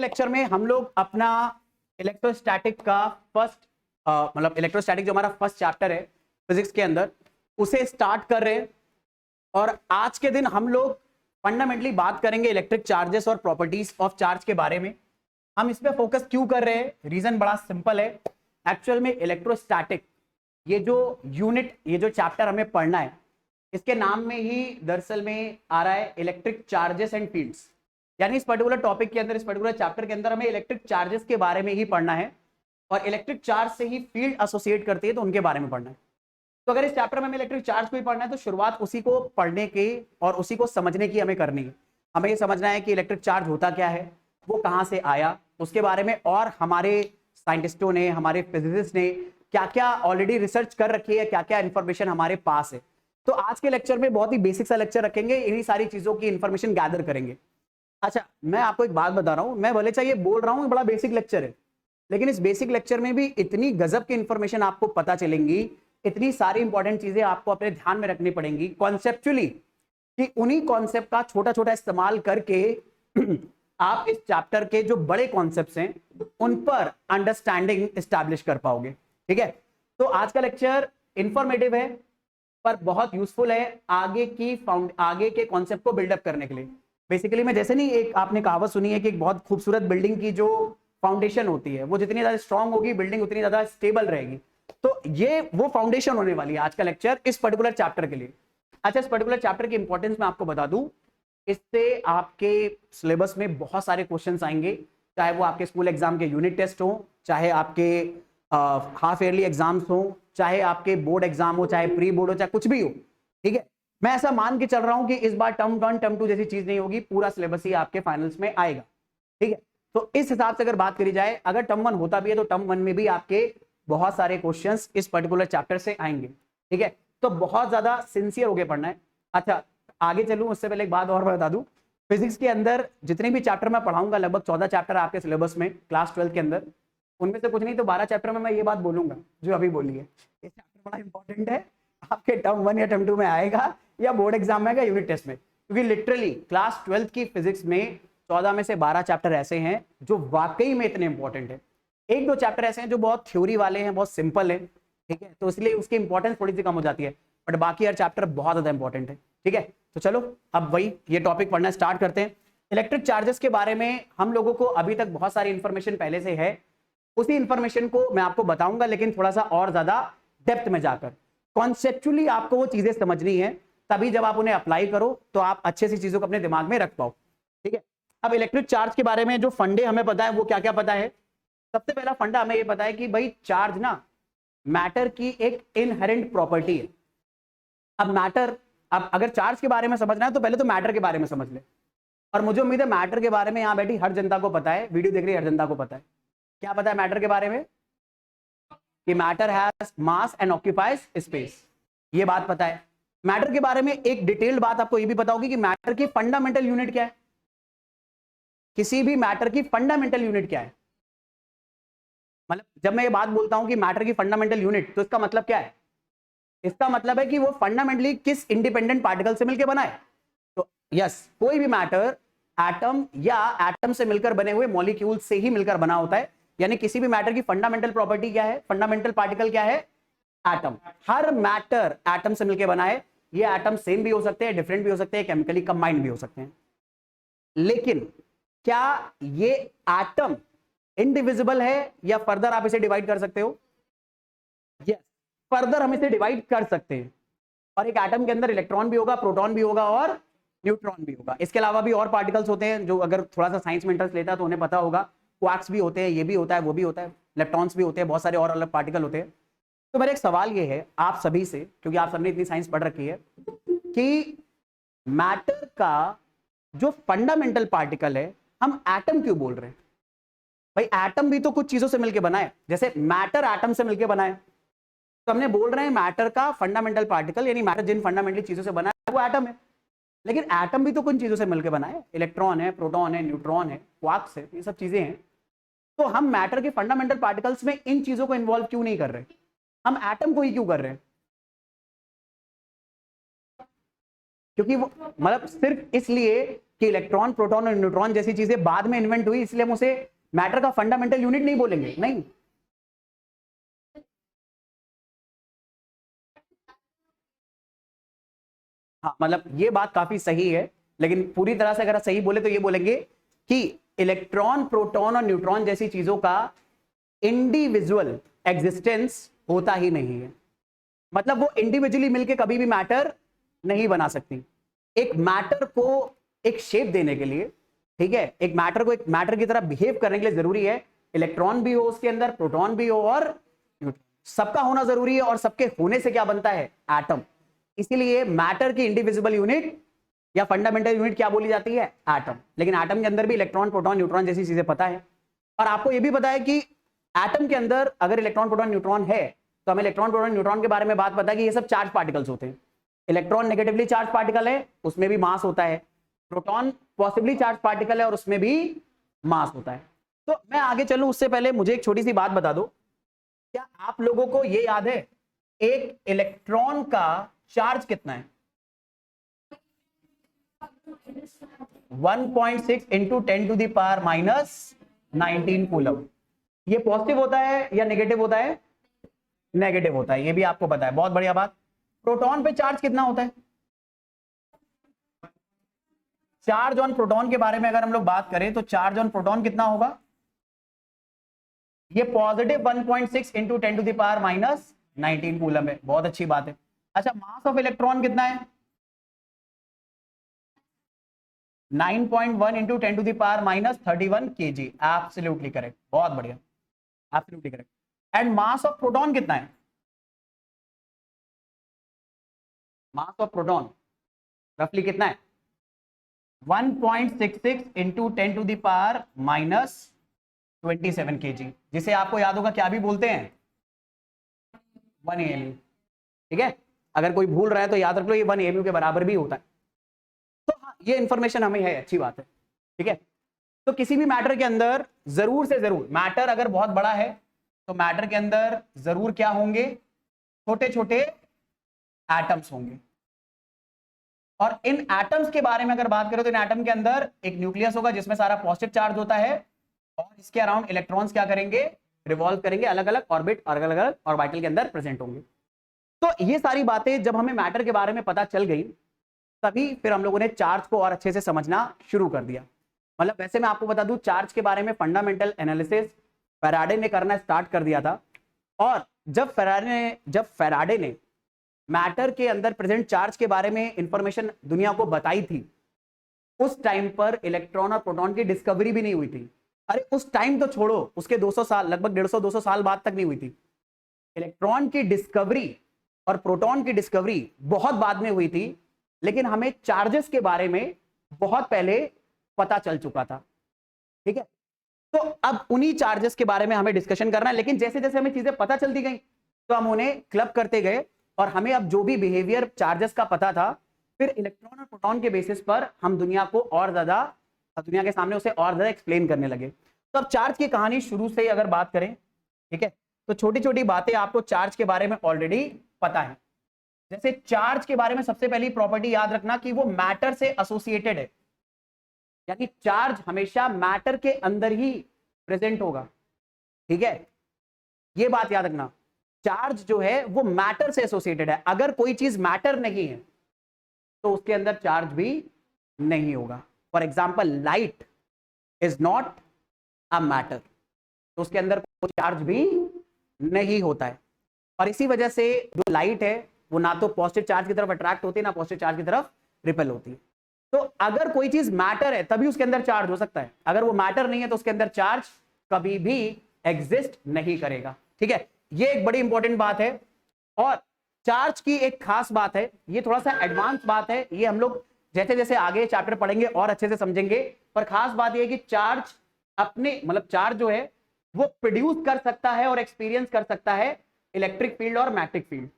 Lecture में हम लोग अपना इलेक्ट्रोस्टैटिक का मतलब इलेक्ट्रोस्टैटिक जो हमारा फर्स्ट चैप्टर है फिजिक्स के अंदर, उसे स्टार्ट कर रहे हैं। और आज के दिन हम लोग फंडामेंटली बात करेंगे इलेक्ट्रिक चार्जेस और प्रॉपर्टीज ऑफ चार्ज के बारे में। हम इस पे फोकस क्यों कर रहे हैं? रीजन बड़ा सिंपल है। एक्चुअल में इलेक्ट्रोस्टैटिक ये जो चैप्टर हमें पढ़ना है, इसके नाम में ही दरअसल में आ रहा है इलेक्ट्रिक चार्जेस एंड फील्ड्स। यानी इस पर्टिकुलर टॉपिक के अंदर, इस पर्टिकुलर चैप्टर के अंदर हमें इलेक्ट्रिक चार्जेस के बारे में ही पढ़ना है और इलेक्ट्रिक चार्ज से ही फील्ड एसोसिएट करती है तो उनके बारे में पढ़ना है। तो अगर इस चैप्टर में हमें इलेक्ट्रिक चार्ज को ही पढ़ना है तो शुरुआत उसी को पढ़ने की और उसी को समझने की हमें करनी है। हमें ये समझना है कि इलेक्ट्रिक चार्ज होता क्या है, वो कहाँ से आया, उसके बारे में और हमारे साइंटिस्टों ने, हमारे फिजिसिस्ट ने क्या क्या ऑलरेडी रिसर्च कर रखी है, क्या क्या इंफॉर्मेशन हमारे पास है। तो आज के लेक्चर में बहुत ही बेसिक सा लेक्चर रखेंगे, इन्हीं सारी चीजों की इंफॉर्मेशन गैदर करेंगे। अच्छा, मैं आपको एक बात बता रहा हूं, मैं भले चाहिए बोल रहा हूं बड़ा बेसिक लेक्चर है, लेकिन इस बेसिक लेक्चर में भी इतनी गजब की इंफॉर्मेशन आपको पता चलेंगी, इतनी सारी इंपॉर्टेंट चीजें आपको अपने ध्यान में रखनी पड़ेंगी कॉन्सेप्चुअली, कि उन्हीं कॉन्सेप्ट का छोटा छोटा इस्तेमाल करके आप इस चैप्टर के जो बड़े कॉन्सेप्ट्स हैं उन पर अंडरस्टैंडिंग एस्टैब्लिश कर पाओगे। ठीक है, तो आज का लेक्चर इंफॉर्मेटिव है पर बहुत यूजफुल है आगे के कॉन्सेप्ट को बिल्डअप करने के लिए। बेसिकली मैं जैसे नहीं, एक आपने कहावत सुनी है कि एक बहुत खूबसूरत बिल्डिंग की जो फाउंडेशन होती है वो जितनी ज्यादा स्ट्रांग होगी बिल्डिंग उतनी ज्यादा स्टेबल रहेगी। तो ये वो फाउंडेशन होने वाली है आज का लेक्चर इस पर्टिकुलर चैप्टर के लिए। अच्छा, इस पर्टिकुलर चैप्टर की इंपॉर्टेंस मैं आपको बता दूं, इससे आपके सिलेबस में बहुत सारे क्वेश्चंस आएंगे, चाहे वो आपके स्कूल एग्जाम के यूनिट टेस्ट हो, चाहे आपके हाफ ईयरली एग्जाम्स हो, चाहे आपके बोर्ड एग्जाम हो, चाहे प्री बोर्ड हो, चाहे कुछ भी हो। ठीक है, मैं ऐसा मान के चल रहा हूं कि इस बार टर्म 1 टर्म 2 जैसी चीज नहीं होगी, पूरा सिलेबस ही आपके फाइनल्स में आएगा। ठीक है, तो इस हिसाब से अगर बात करी जाए, अगर टर्म 1 होता भी है तो टर्म 1 में भी आपके बहुत सारे क्वेश्चंस इस पर्टिकुलर चैप्टर से आएंगे। ठीक है, तो बहुत ज्यादा सिंसियर होके पढ़ना है। अच्छा, आगे चलूं उससे पहले एक बात और बता दूं, फिजिक्स के अंदर जितने भी चैप्टर मैं पढ़ाऊंगा, लगभग 14 चैप्टर आपके सिलेबस में क्लास 12 के अंदर, उनमें से कुछ नहीं तो 12 चैप्टर में मैं ये बात बोलूंगा जो अभी बोली है। ये चैप्टर बड़ा इंपॉर्टेंट है, आपके टर्म 1 या टर्म 2 में आएगा या बोर्ड एग्जाम में आएगा, यूनिट टेस्ट में, क्योंकि लिटरली क्लास 12 की फिजिक्स में 14 में से 12 चैप्टर ऐसे हैं जो वाकई में इतने इंपॉर्टेंट है। एक दो चैप्टर ऐसे हैं जो बहुत थ्योरी वाले हैं, बहुत सिंपल है। ठीक है, तो इसलिए उसकी इंपॉर्टेंस थोड़ी सी कम हो जाती है, बट बाकी हर चैप्टर बहुत ज्यादा इंपॉर्टेंट है। ठीक है, तो चलो अब वही ये टॉपिक पढ़ना स्टार्ट करते हैं। इलेक्ट्रिक चार्जेस के बारे में हम लोगों को अभी तक बहुत सारी इंफॉर्मेशन पहले से है, उसी इंफॉर्मेशन को मैं आपको बताऊंगा, लेकिन थोड़ा सा और ज्यादा डेप्थ में जाकर कॉन्सेप्चुअली आपको वो चीजें समझनी है, तभी जब आप उन्हें अप्लाई करो तो आप अच्छे सी चीजों को अपने दिमाग में रख पाओ। ठीक है, अब इलेक्ट्रिक चार्ज के बारे में जो फंडे हमें पता है वो क्या क्या पता है। सबसे पहला फंडा हमें ये पता है कि भाई चार्ज ना मैटर की एक इनहेरेंट प्रॉपर्टी है। अब अगर चार्ज के बारे में समझना है तो पहले तो मैटर के बारे में समझ ले, और मुझे उम्मीद है मैटर के बारे में यहां बैठी हर जनता को पता है, वीडियो देख रही हर जनता को पता है। क्या पता है मैटर के बारे में? कि matter has mass and occupies space, ये बात पता है। मैटर के बारे में एक डिटेल्ड बात आपको ये भी पता होगी कि मैटर की फंडामेंटल यूनिट क्या है, किसी भी मैटर की फंडामेंटल यूनिट क्या है। मतलब जब मैं ये बात बोलता हूं कि मैटर की फंडामेंटल यूनिट, तो इसका मतलब क्या है? इसका मतलब है कि वो फंडामेंटली किस इंडिपेंडेंट पार्टिकल से मिलकर बना है। तो यस, कोई भी मैटर एटम या एटम से मिलकर बने हुए मॉलिक्यूल से ही मिलकर बना होता है। यानी किसी भी मैटर की फंडामेंटल प्रॉपर्टी क्या है, फंडामेंटल पार्टिकल क्या है? एटम। हर मैटर एटम से मिलकर बना है। ये एटम सेम भी हो सकते हैं, डिफरेंट भी हो सकते हैं, केमिकली कंबाइंड भी हो सकते हैं। लेकिन क्या ये एटम इंडिविजिबल है या फर्दर आप इसे डिवाइड कर सकते हो? यस, फर्दर हम इसे डिवाइड कर सकते हैं, और एक एटम के अंदर इलेक्ट्रॉन भी होगा, प्रोटॉन भी होगा और न्यूट्रॉन भी होगा। इसके अलावा भी और पार्टिकल्स होते हैं जो अगर थोड़ा सा साइंस में इंटरेस्ट लेता है तो उन्हें पता होगा, क्वार्क्स भी होते हैं, ये भी होता है, वो भी होता है, इलेक्ट्रॉन्स भी होते हैं, बहुत सारे और अलग पार्टिकल होते हैं। तो मेरा एक सवाल ये है आप सभी से, क्योंकि आप सबने इतनी साइंस पढ़ रखी है, कि मैटर का जो फंडामेंटल पार्टिकल है हम एटम क्यों बोल रहे हैं? भाई एटम भी तो कुछ चीजों से मिलकर बना है, जैसे मैटर एटम से मिलकर बना है, तो हमने बोल रहे हैं मैटर का फंडामेंटल पार्टिकल, यानी मैटर जिन फंडामेंटल चीजों से बना है वो एटम है। लेकिन एटम भी तो कुछ चीजों से मिलकर बना है, इलेक्ट्रॉन है, प्रोटॉन है, न्यूट्रॉन है, क्वार्क्स है, ये सब चीजें हैं। तो हम मैटर के फंडामेंटल पार्टिकल्स में इन चीजों को इन्वॉल्व क्यों नहीं कर रहे, हम एटम को ही क्यों कर रहे हैं? क्योंकि वो मतलब सिर्फ इसलिए कि इलेक्ट्रॉन, प्रोटॉन और न्यूट्रॉन जैसी चीजें बाद में इन्वेंट हुई, इसलिए हम उसे मैटर का फंडामेंटल यूनिट नहीं बोलेंगे, नहीं। हाँ, मतलब ये बात काफी सही है, लेकिन पूरी तरह से अगर सही बोले तो ये बोलेंगे कि इलेक्ट्रॉन, प्रोटॉन और न्यूट्रॉन जैसी चीजों का इंडिविजुअल एग्जिस्टेंस होता ही नहीं है। मतलब वो इंडिविजुअली मिलके कभी भी मैटर नहीं बना सकती। एक मैटर को एक शेप देने के लिए, ठीक है, एक मैटर को एक मैटर की तरह बिहेव करने के लिए जरूरी है इलेक्ट्रॉन भी हो उसके अंदर, प्रोटॉन भी हो और सबका होना जरूरी है। और सबके होने से क्या बनता है? एटम। इसीलिए मैटर की इंडिविजिबल यूनिट या फंडामेंटल यूनिट क्या बोली जाती है? एटम। लेकिन एटम के अंदर भी इलेक्ट्रॉन, प्रोटॉन, न्यूट्रॉन जैसी चीजें पता है। और आपको यह भी पता है कि एटम के अंदर अगर इलेक्ट्रॉन, प्रोटॉन, न्यूट्रॉन है तो हमें इलेक्ट्रॉन, प्रोटॉन, न्यूट्रॉन के बारे में बात पता है कि ये सब चार्ज पार्टिकल्स होते हैं। इलेक्ट्रॉन नेगेटिवली चार्ज पार्टिकल है, उसमें भी मास होता है। प्रोटॉन पॉसिबली चार्ज पार्टिकल है और उसमें भी मास होता है। तो मैं आगे चलूं उससे पहले मुझे एक छोटी सी बात बता दो, क्या आप लोगों को यह याद है एक इलेक्ट्रॉन का चार्ज कितना है? 1.6 इंटू 10⁻⁻19 कूलम। ये पॉजिटिव होता है या नेगेटिव होता है? नेगेटिव होता है, ये भी आपको पता है, बहुत बढ़िया बात। प्रोटॉन पे चार्ज कितना होता है? चार्ज ऑन प्रोटॉन के बारे में अगर हम लोग बात करें तो चार्ज ऑन प्रोटॉन कितना होगा? ये पॉजिटिव 1.6 इंटू 10⁻⁻19 कूलम है, बहुत अच्छी बात है। अच्छा, मास ऑफ इलेक्ट्रॉन कितना है? 9.1 इंटू 10⁻31 kg। एब्सोल्युटली करेक्ट, बहुत बढ़िया, absolutely correct. And mass of proton कितना है? मास ऑफ प्रोटॉन रफली कितना है? 1.66 इंटू 10⁻⁻27 kg, जिसे आपको याद होगा क्या भी बोलते हैं? 1 AMU। ठीक है, अगर कोई भूल रहा है तो याद रख लो ये 1 AMU के बराबर भी होता है। तो हाँ, ये इंफॉर्मेशन हमें है, अच्छी बात है। ठीक है, तो किसी भी मैटर के अंदर जरूर से जरूर, मैटर अगर बहुत बड़ा है तो मैटर के अंदर जरूर क्या होंगे? छोटे छोटे एटम्स होंगे। और इन एटम्स के बारे में अगर बात करें तो इन एटम के अंदर एक न्यूक्लियस होगा जिसमें सारा पॉजिटिव चार्ज होता है, और इसके अराउंड इलेक्ट्रॉन्स क्या करेंगे? रिवॉल्व करेंगे, अलग अलग ऑर्बिट और अलग अलग ऑर्बिटल के अंदर प्रेजेंट होंगे। तो ये सारी बातें जब हमें मैटर के बारे में पता चल गई, तभी फिर हम लोगों ने चार्ज को और अच्छे से समझना शुरू कर दिया। मतलब वैसे मैं आपको बता दूं, चार्ज के बारे में फंडामेंटल एनालिसिस फैराडे ने करना स्टार्ट कर दिया था। और जब फैराडे ने मैटर के अंदर प्रेजेंट चार्ज के बारे में इंफॉर्मेशन दुनिया को बताई थी, उस टाइम पर इलेक्ट्रॉन और प्रोटॉन की डिस्कवरी भी नहीं हुई थी। अरे उस टाइम तो छोड़ो, उसके 200 साल, लगभग 150-200 साल बाद तक नहीं हुई थी। इलेक्ट्रॉन की डिस्कवरी और प्रोटॉन की डिस्कवरी बहुत बाद में हुई थी, लेकिन हमें चार्जेस के बारे में बहुत पहले पता चल चुका था। ठीक है, तो अब उन्हीं चार्जेस के बारे में हमें डिस्कशन करना है। लेकिन जैसे जैसे हमें चीजें पता चलती गई तो हम उन्हें क्लब करते गए, और हमें अब जो भी बिहेवियर चार्जेस का पता था, फिर इलेक्ट्रॉन और प्रोटॉन के बेसिस पर हम दुनिया को और ज्यादा, दुनिया के सामने उसे और ज्यादा एक्सप्लेन करने लगे। तो अब चार्ज की कहानी शुरू से अगर बात करें, ठीक है, तो छोटी छोटी बातें आपको चार्ज के बारे में ऑलरेडी पता है। जैसे चार्ज के बारे में सबसे पहली प्रॉपर्टी याद रखना कि वो मैटर से एसोसिएटेड है, यानी चार्ज हमेशा मैटर के अंदर ही प्रेजेंट होगा। ठीक है, ये बात याद रखना, चार्ज जो है वो मैटर से एसोसिएटेड है। अगर कोई चीज मैटर नहीं है तो उसके अंदर चार्ज भी नहीं होगा। For example, light is not a matter, तो उसके अंदर कोई चार्ज भी नहीं होता है। और इसी वजह से जो लाइट है वो ना तो पॉजिटिव चार्ज की तरफ अट्रैक्ट होती है, ना पॉजिटिव चार्ज की तरफ रिपेल होती है। तो अगर कोई चीज मैटर है तभी उसके अंदर चार्ज हो सकता है, अगर वो मैटर नहीं है तो उसके अंदर चार्ज कभी भी एग्जिस्ट नहीं करेगा। ठीक है, ये एक बड़ी इंपॉर्टेंट बात है। और चार्ज की एक खास बात है, ये थोड़ा सा एडवांस बात है, ये हम लोग जैसे जैसे आगे चैप्टर पढ़ेंगे और अच्छे से समझेंगे। पर खास बात यह है कि चार्ज अपने, मतलब चार्ज जो है वो प्रोड्यूस कर सकता है और एक्सपीरियंस कर सकता है इलेक्ट्रिक फील्ड और मैग्नेटिक फील्ड।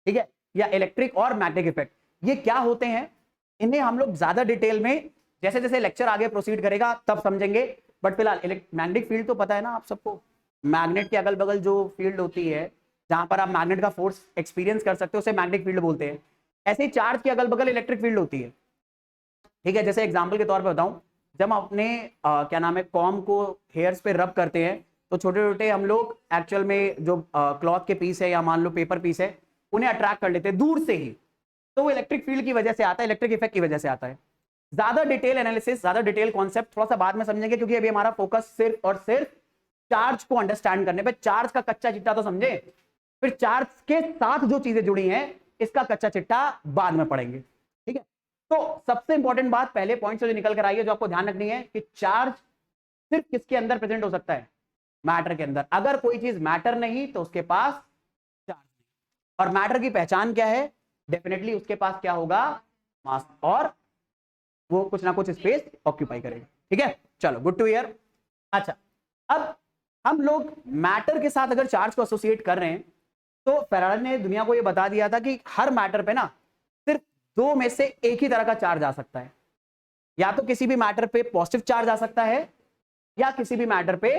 ठीक है, या इलेक्ट्रिक और मैग्नेटिक इफेक्ट, ये क्या होते हैं इन्हें हम लोग ज्यादा डिटेल में जैसे जैसे लेक्चर आगे प्रोसीड करेगा तब समझेंगे। बट फिलहाल मैग्नेटिक फील्ड तो पता है ना आप सबको, मैग्नेट के अगल बगल जो फील्ड होती है जहां पर आप मैग्नेट का फोर्स एक्सपीरियंस कर सकते हो उसे मैग्नेटिक फील्ड बोलते हैं। ऐसे ही चार्ज के अगल बगल इलेक्ट्रिक फील्ड होती है। ठीक है, जैसे एग्जाम्पल के तौर पे बताऊं, जब हम अपने क्या नाम है कॉम को हेयर्स पे रब करते हैं तो छोटे छोटे हम लोग एक्चुअल में जो क्लॉथ के पीस है या मान लो पेपर पीस है उन्हें अट्रैक्ट कर लेते हैं दूर से ही, तो वो इलेक्ट्रिक फील्ड की वजह से आता है, इलेक्ट्रिक इफेक्ट की वजह से आता है। ज्यादा डिटेल एनालिसिस, ज्यादा डिटेल कॉन्सेप्ट थोड़ा सा बाद में समझेंगे, क्योंकि अभी हमारा फोकस सिर्फ और सिर्फ चार्ज को अंडरस्टैंड करने पे। चार्ज का कच्चा चिट्टा तो समझे, फिर चार्ज के साथ जो चीजें जुड़ी हैं इसका कच्चा चिट्टा बाद में पढ़ेंगे। ठीक है, तो सबसे इंपॉर्टेंट बात पहले पॉइंट से जो निकल कर आई है, जो आपको ध्यान रखनी है कि चार्ज सिर्फ किसके अंदर प्रेजेंट हो सकता है, मैटर के अंदर। अगर कोई चीज मैटर नहीं तो उसके पास चार्ज नहीं। और मैटर की पहचान क्या है, डेफिनेटली उसके पास क्या होगा, मास, और वो कुछ ना कुछ स्पेस ऑक्यूपाई करेगा। ठीक है, चलो गुड टू हियर। अच्छा, अब हम लोग मैटर के साथ अगर चार्ज को एसोसिएट कर रहे हैं तो फैराडे ने दुनिया को ये बता दिया था कि हर मैटर पे ना सिर्फ दो में से एक ही तरह का चार्ज आ सकता है, या तो किसी भी मैटर पे पॉजिटिव चार्ज आ सकता है या किसी भी मैटर पे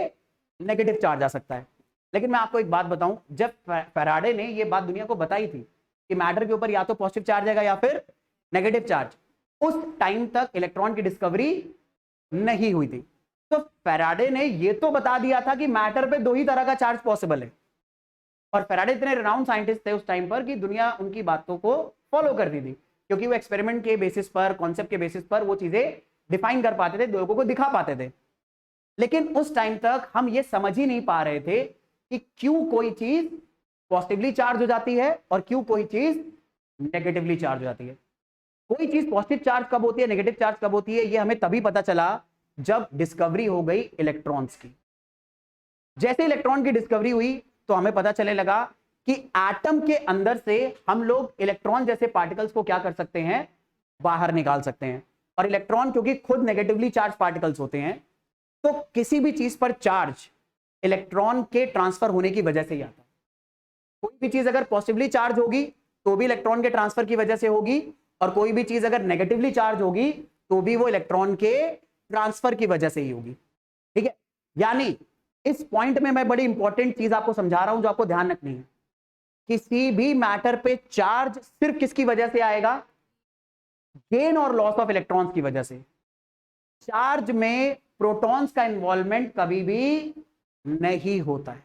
नेगेटिव चार्ज आ सकता है। लेकिन मैं आपको एक बात बताऊं, जब फैराडे ने ये बात दुनिया को बताई थी कि मैटर के ऊपर या तो पॉजिटिव चार्ज आएगा या फिर नेगेटिव चार्ज, उस टाइम तक इलेक्ट्रॉन की डिस्कवरी नहीं हुई थी। तो फैराडे ने ये तो बता दिया था कि मैटर पे दो ही तरह का चार्ज पॉसिबल है, और फैराडे इतने रिनाउंड साइंटिस्ट थे उस टाइम पर कि दुनिया उनकी बातों को फॉलो करती थी, क्योंकि वो एक्सपेरिमेंट के बेसिस पर, कॉन्सेप्ट के बेसिस पर वो चीजें डिफाइन कर पाते थे, लोगों को दिखा पाते थे। लेकिन उस टाइम तक हम ये समझ ही नहीं पा रहे थे कि क्यों कोई चीज पॉजिटिवली चार्ज हो जाती है और क्यों कोई चीज नेगेटिवली चार्ज हो जाती है। कोई चीज पॉजिटिव चार्ज कब होती है, नेगेटिव चार्ज कब होती है, ये हमें तभी पता चला जब डिस्कवरी हो गई इलेक्ट्रॉन्स की। जैसे इलेक्ट्रॉन की डिस्कवरी हुई तो हमें पता चलने लगा कि एटम के अंदर से हम लोग इलेक्ट्रॉन जैसे पार्टिकल्स को क्या कर सकते हैं, बाहर निकाल सकते हैं। और इलेक्ट्रॉन क्योंकि खुद नेगेटिवली चार्ज पार्टिकल्स होते हैं, तो किसी भी चीज पर चार्ज इलेक्ट्रॉन के ट्रांसफर होने की वजह से ही आता है। कोई भी चीज अगर पॉजिटिवली चार्ज होगी तो भी इलेक्ट्रॉन के ट्रांसफर की वजह से होगी, और कोई भी चीज अगर नेगेटिवली चार्ज होगी तो भी वो इलेक्ट्रॉन के ट्रांसफर की वजह से ही होगी। ठीक है, यानी इस पॉइंट में मैं बड़ी इंपॉर्टेंट चीज आपको समझा रहा हूं जो आपको ध्यान रखनी है। किसी भी मैटर पे चार्ज सिर्फ किसकी वजह से आएगा, गेन और लॉस ऑफ इलेक्ट्रॉन्स की वजह से। चार्ज में प्रोटॉन्स का इन्वॉल्वमेंट कभी भी नहीं होता है।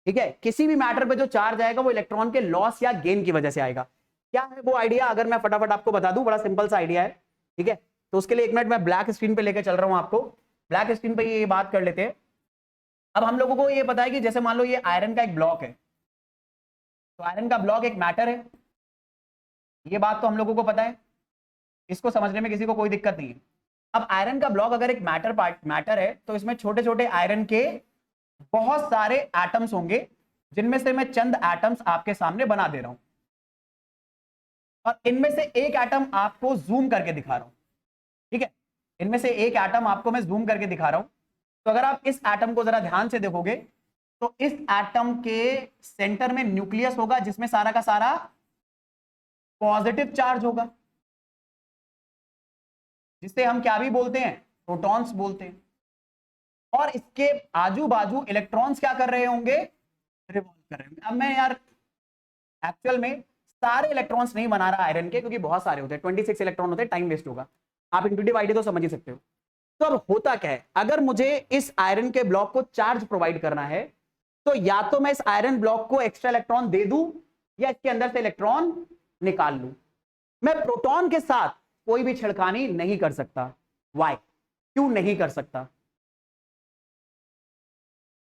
ठीक है, किसी भी मैटर पे जो चार्ज आएगा वो इलेक्ट्रॉन के लॉस या गेन की वजह से आएगा। क्या है वो आइडिया, अगर मैं फटाफट आपको बता दूं, बड़ा सिंपल सा आइडिया है। ठीक है, तो उसके लिए एक मिनट मैं ब्लैक स्क्रीन पे लेकर चल रहा हूं आपको। ब्लैक स्क्रीन पे ये बात कर लेते हैं। अब हम लोगों को ये पता है कि जैसे मान लो ये आयरन का एक ब्लॉक है, तो आयरन का ब्लॉक एक मैटर है, ये बात तो हम लोगों को पता है, इसको समझने में किसी को कोई दिक्कत नहीं है। अब आयरन का ब्लॉक अगर एक मैटर है तो इसमें छोटे छोटे आयरन के बहुत सारे एटम्स होंगे, जिनमें से मैं चंद एटम्स आपके सामने बना दे रहा हूं, और इनमें से एक एटम आपको जूम करके दिखा रहा हूं। ठीक है, इनमें से एक एटम आपको मैं जूम करके दिखा रहा हूं। तो अगर आप इस एटम को जरा ध्यान से देखोगे तो इस एटम के सेंटर में न्यूक्लियस होगा, जिसमें सारा का सारा पॉजिटिव चार्ज होगा, जिससे हम क्या भी बोलते हैं, प्रोटॉन्स बोलते हैं। और इसके आजू बाजू इलेक्ट्रॉन्स क्या कर रहे होंगे, रिवॉल्व कर रहे होंगे। अब मैं यार एक्चुअल में सारे इलेक्ट्रॉन्स नहीं बना रहा आयरन के, क्योंकि बहुत सारे होते हैं, 26 इलेक्ट्रॉन होते हैं, टाइम वेस्ट होगा। आप इंट्यूटिव आइडिया तो समझ ही सकते हो। तो अब होता क्या है, अगर मुझे इस आयरन के ब्लॉक को चार्ज प्रोवाइड करना है तो या तो मैं इस आयरन ब्लॉक को एक्स्ट्रा इलेक्ट्रॉन दे दूं या इसके अंदर से इलेक्ट्रॉन निकाल लूं। मैं प्रोटॉन के साथ कोई भी छिड़खानी नहीं कर सकता। वाई, क्यों नहीं कर सकता,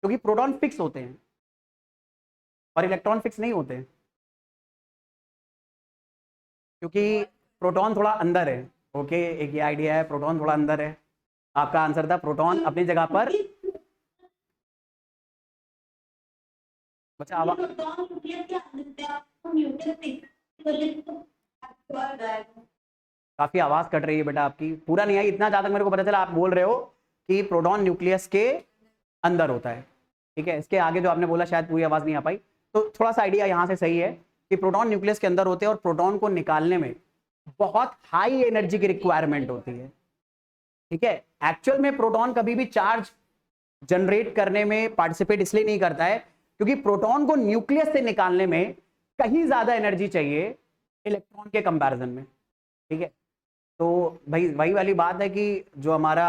क्योंकि प्रोटॉन फिक्स होते हैं और इलेक्ट्रॉन फिक्स नहीं होते हैं, क्योंकि प्रोटॉन थोड़ा अंदर है। ओके, एक ये आइडिया है, प्रोटॉन थोड़ा अंदर है। आपका आंसर था प्रोटॉन अपनी जगह पर। बच्चा काफी आवाज कट रही है बेटा आपकी, पूरा नहीं आई, इतना ज्यादा मेरे को पता चला। आप बोल रहे हो कि प्रोटॉन न्यूक्लियस के अंदर होता है। ठीक है, इसके आगे जो आपने बोला शायद पूरी आवाज नहीं आ पाई, तो थोड़ा सा आइडिया यहां से सही है कि प्रोटॉन न्यूक्लियस के अंदर होते हैं और प्रोटॉन को निकालने में बहुत हाई एनर्जी की रिक्वायरमेंट होती है। ठीक है, एक्चुअल में प्रोटॉन कभी भी चार्ज जनरेट करने में पार्टिसिपेट इसलिए नहीं करता है क्योंकि प्रोटॉन को न्यूक्लियस से निकालने में कहीं ज्यादा एनर्जी चाहिए इलेक्ट्रॉन के कंपैरिजन में। ठीक है, तो भाई वही वाली बात है कि जो हमारा